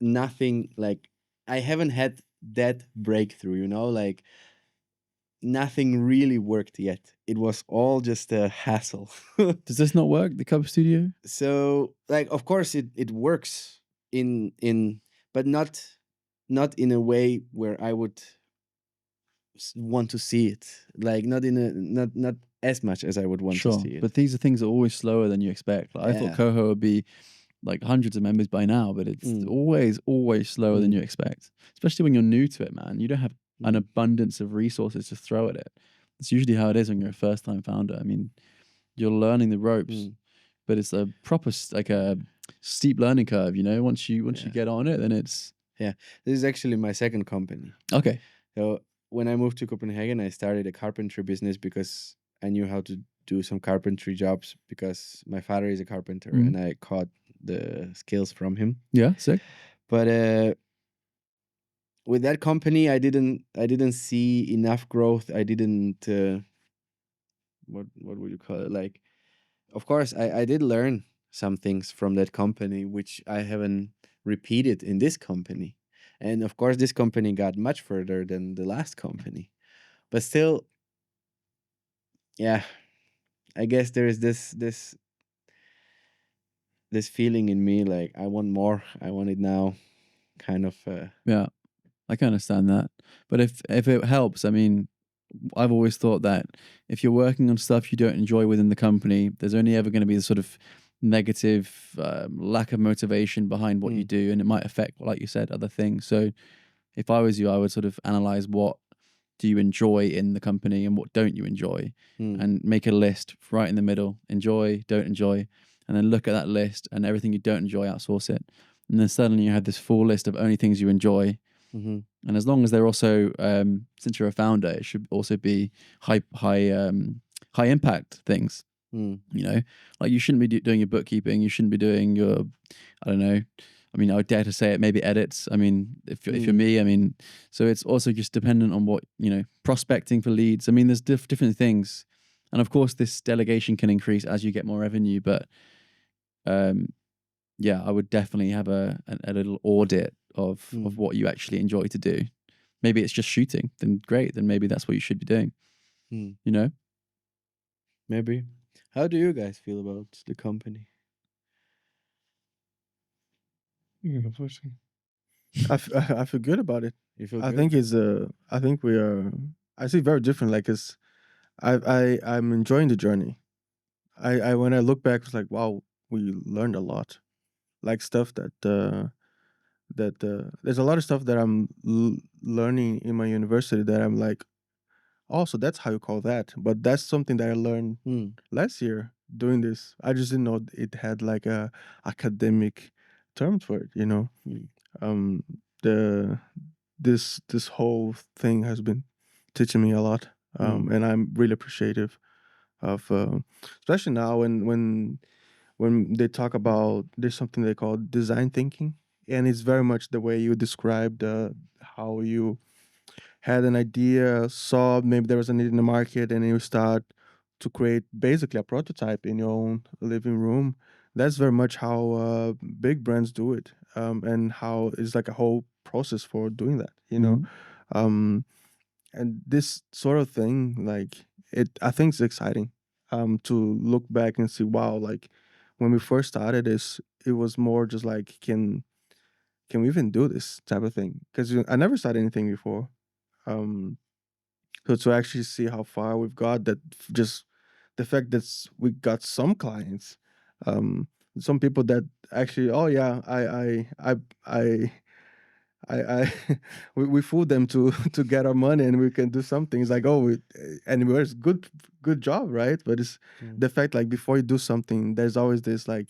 nothing, like I haven't had that breakthrough, you know, like nothing really worked yet. It was all just a hassle. Does this not work, the cover studio? So like of course it works in but not in a way where I would want to see it. Like not in a not as much as I would want to Sure, see it. but these are things that are always slower than you expect. Like, I thought Yeah. Coho would be like hundreds of members by now, but it's always slower than you expect. Especially when you're new to it, man. You don't have an abundance of resources to throw at it. It's usually how it is when you're a first-time founder. I mean, you're learning the ropes, but it's a proper like a steep learning curve. You know, once you get on it, then it's This is actually my second company. okay. So when I moved to Copenhagen, I started a carpentry business because I knew how to do some carpentry jobs because my father is a carpenter and I caught the skills from him. Yeah, sick. But with that company, I didn't see enough growth. I didn't what would you call it? Like, of course, I did learn some things from that company which I haven't repeated in this company. And of course, this company got much further than the last company. But still, yeah, I guess there is this feeling in me like I want more. I want it now. Kind of Yeah, I can understand that. But if it helps, I mean, I've always thought that if you're working on stuff you don't enjoy within the company, there's only ever going to be the sort of negative lack of motivation behind what you do, and it might affect, like you said, other things. So if I was you, I would sort of analyze what do you enjoy in the company and what don't you enjoy, and make a list right in the middle: enjoy, don't enjoy, and then look at that list and everything you don't enjoy, outsource it, and then suddenly you have this full list of only things you enjoy. And as long as they're also, since you're a founder, it should also be high impact things. You know, like you shouldn't be doing your bookkeeping. You shouldn't be doing your, I don't know. I mean, I would dare to say it, maybe edits. I mean, if you're me, I mean, so it's also just dependent on what, you know, prospecting for leads. I mean, there's different things. And of course, this delegation can increase as you get more revenue. But yeah, I would definitely have a little audit of what you actually enjoy to do. Maybe it's just shooting, then great. Then maybe that's what you should be doing. You know? maybe. How do you guys feel about the company? You go first. I feel good about it. You feel I good? think it's I think we are. I see very different. Like I'm enjoying the journey. I when I look back, it's like, wow, we learned a lot. Like stuff that there's a lot of stuff that I'm learning in my university that I'm like, oh, so that's how you call that. But that's something that I learned Mm. last year doing this. I just didn't know it had like a academic term for it. Mm. Um, the this whole thing has been teaching me a lot, and I'm really appreciative of, especially now when they talk about, there's something they call design thinking, and it's very much the way you described how you had an idea, saw maybe there was a need in the market, and then you start to create basically a prototype in your own living room. That's very much how big brands do it, and how it's like a whole process for doing that. Mhm. Um, and this sort of thing, like I think it's exciting, to look back and see, wow, like when we first started this, it was more just like, can we even do this type of thing? Because I never started anything before. um so to actually see how far we've got, that just the fact that we got some clients, um some people that actually, oh yeah, I I we fooled them to to get our money, and we can do something. It's like, oh, anyway, it's good job, right? But it's Mm. the fact, like, before you do something, there's always this like,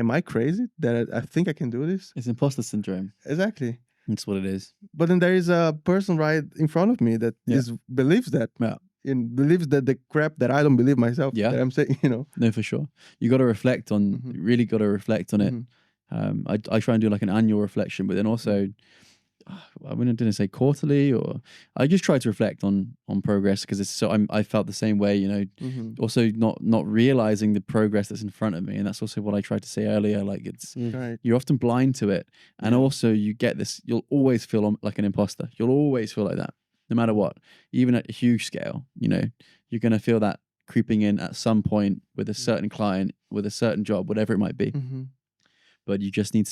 am I crazy that I think I can do this? It's imposter syndrome. Exactly. That's what it is. But then there is a person right in front of me that Yeah. believes that, Yeah. and believes that the crap that I don't believe myself, Yeah. that I'm saying, No, for sure. You got to reflect on, Mhm. really got to reflect on it. Mhm. I try and do like an annual reflection, but then also, I didn't say quarterly, or I just try to reflect on progress, because it's so I felt the same way, Mhm. also not realizing the progress that's in front of me. And that's also what I tried to say earlier. Like Mm. Right. you're often blind to it. And Yeah. also you get this, you'll always feel like an imposter. You'll always feel like that, no matter what, even at a huge scale, you're going to feel that creeping in at some point with a certain client, with a certain job, whatever it might be. Mhm. But you just need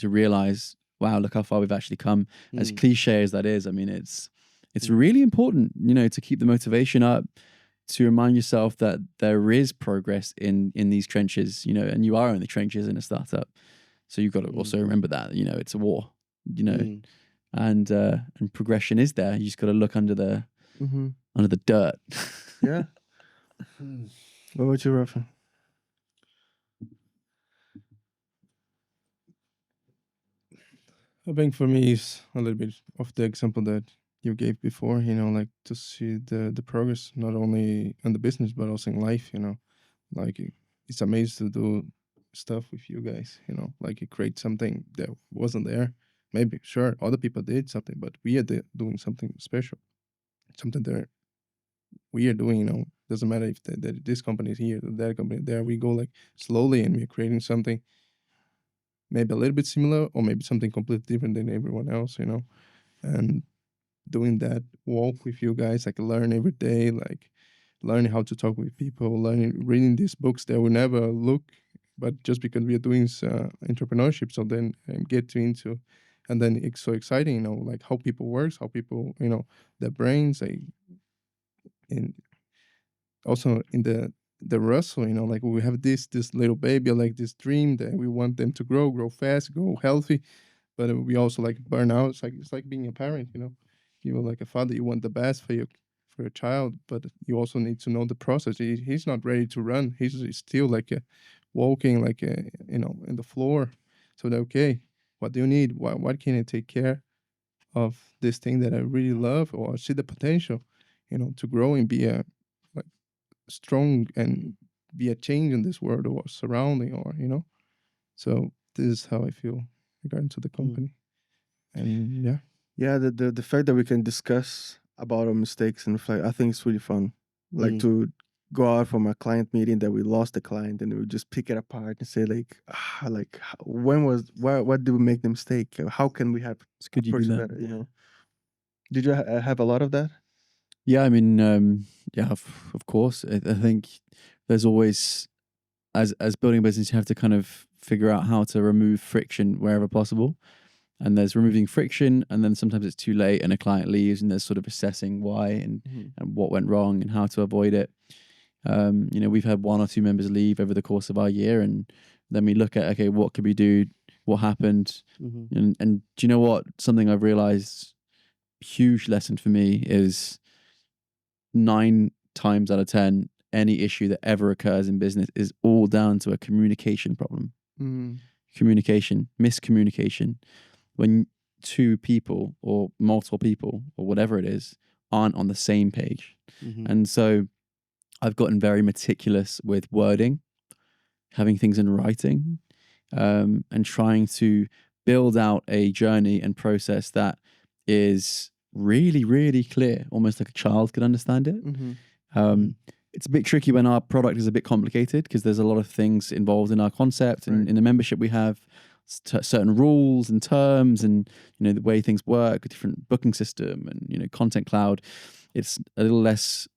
to realize, wow, look how far we've actually come. As Mm. cliche as that is, I mean, it's Mm. really important, to keep the motivation up, to remind yourself that there is progress in these trenches, and you are in the trenches in a startup. So you've got to also remember that, it's a war, Mm. and progression is there. You just got to look under the Mhm. dirt. Yeah. Mm. What about you, Rafa? I think for me is a little bit of the example that you gave before, like to see the progress not only in the business but also in life, like it's amazing to do stuff with you guys, like you create something that wasn't there. Maybe sure other people did something, but we are doing something special, something that we are doing. Doesn't matter if this company is here, that company there. We go like slowly, and we're creating something maybe a little bit similar, or maybe something completely different than everyone else, and doing that walk with you guys, like learn every day, like learning how to talk with people, reading these books that we never look, but just because we are doing entrepreneurship, so then get into, and then it's so exciting, like how people works, how people, their brains, and also in the Russell, like we have this little baby, like this dream that we want them to grow fast, grow healthy, but we also like burn out. It's like being a parent, you like a father, you want the best for your child, but you also need to know the process. He's not ready to run. He's still like walking, like in the floor. So they're okay. What do you need? What can I take care of this thing that I really love, or see the potential, to grow and be a like strong and be a change in this world or surrounding, or so this is how I feel regarding to the Mm. company. And yeah. Yeah, the fact that we can discuss about our mistakes and reflect, I think it's really fun. Like Mm. to go out from a client meeting that we lost the client, and we just pick it apart and say like, what did we make the mistake? How can we have It's good you do approach it that. better? Yeah. Did you have a lot of that? Yeah, I mean, yeah, of course. I think there's always, as building a business, you have to kind of figure out how to remove friction wherever possible. And there's removing friction, and then sometimes it's too late and a client leaves, and there's sort of assessing why and what went wrong and how to avoid it. We've had 1 or 2 members leave over the course of our year, and then we look at, okay, what could we do? What happened? Mm-hmm. And do you know what? Something I've realized, huge lesson for me, is 9 times out of 10, any issue that ever occurs in business is all down to a communication problem. Communication, miscommunication. When 2 people or multiple people or whatever it is aren't on the same page. Mm-hmm. And so I've gotten very meticulous with wording, having things in writing, and trying to build out a journey and process that is really, really clear, almost like a child could understand it. It's a bit tricky when our product is a bit complicated because there's a lot of things involved in our concept, and in the membership we have certain rules and terms, and the way things work, a different booking system, and content cloud. It's a little less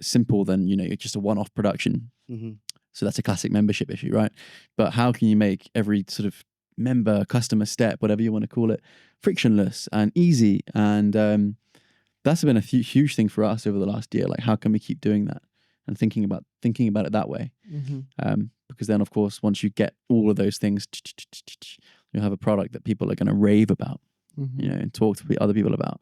simple than just a one-off production. Mm-hmm. So that's a classic membership issue, right? But how can you make every sort of member, customer step, whatever you want to call it, frictionless and easy? And that's been a huge thing for us over the last year. Like, how can we keep doing that and thinking about it that way? Because then, of course, once you get all of those things, you'll have a product that people are going to rave about, and talk to other people about.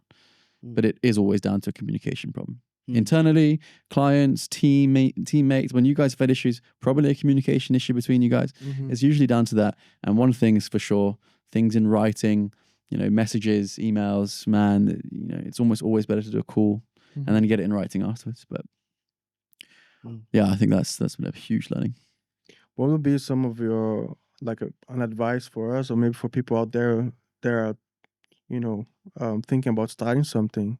But it is always down to a communication problem. Internally, clients, teammates, when you guys have had issues, probably a communication issue between you guys. It's usually down to that. And one thing is for sure, things in writing, messages, emails, man, it's almost always better to do a call and then get it in writing afterwards. But yeah, I think that's been a huge learning. What would be some of your, like, an advice for us, or maybe for people out there that are, thinking about starting something?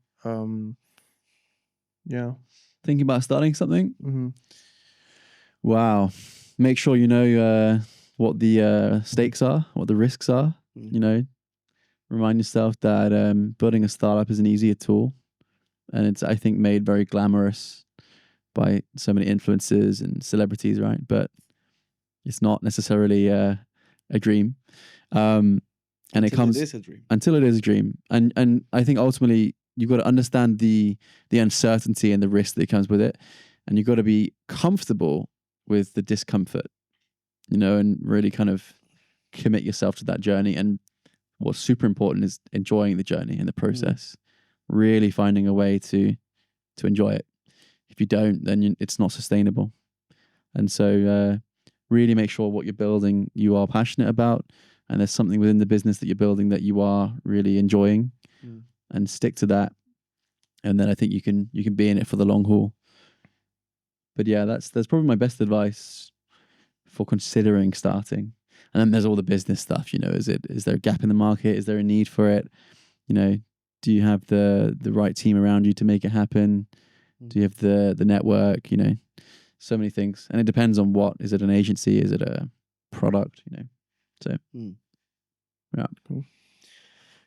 Thinking about starting something? Wow. Make sure you know what the stakes are, what the risks are. Remind yourself that building a startup isn't easy at all. And it's, I think, made very glamorous by so many influencers and celebrities, right? But it's not necessarily a dream. And Until it is a dream. Until it is a dream. And I think ultimately you've got to understand the uncertainty and the risk that comes with it. And you've got to be comfortable with the discomfort, and really kind of commit yourself to that journey. And what's super important is enjoying the journey and the process, really finding a way to enjoy it. If you don't, then it's not sustainable. And so really make sure what you're building you are passionate about, and there's something within the business that you're building that you are really enjoying, and stick to that. And then I think you can be in it for the long haul. But yeah, that's probably my best advice for considering starting. And then there's all the business stuff, is there a gap in the market? Is there a need for it? Do you have the right team around you to make it happen? Do you have the network? So many things. And it depends on what. Is it an agency? Is it a product? So yeah.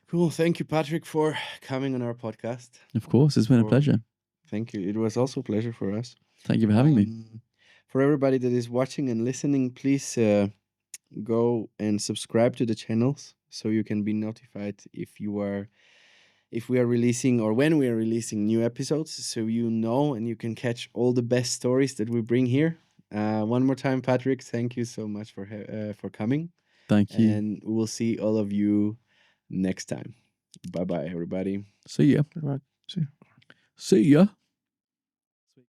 Cool. Thank you, Patrick, for coming on our podcast. Of course, it's been a pleasure. Thank you. It was also a pleasure for us. Thank you for having me. For everybody that is watching and listening, please go and subscribe to the channels so you can be notified if we are releasing, or when we are releasing, new episodes, so and you can catch all the best stories that we bring here. One more time, Patrick, thank you so much for coming. Thank you. And we'll see all of you next time. Bye-bye, everybody. See ya. Right. See ya.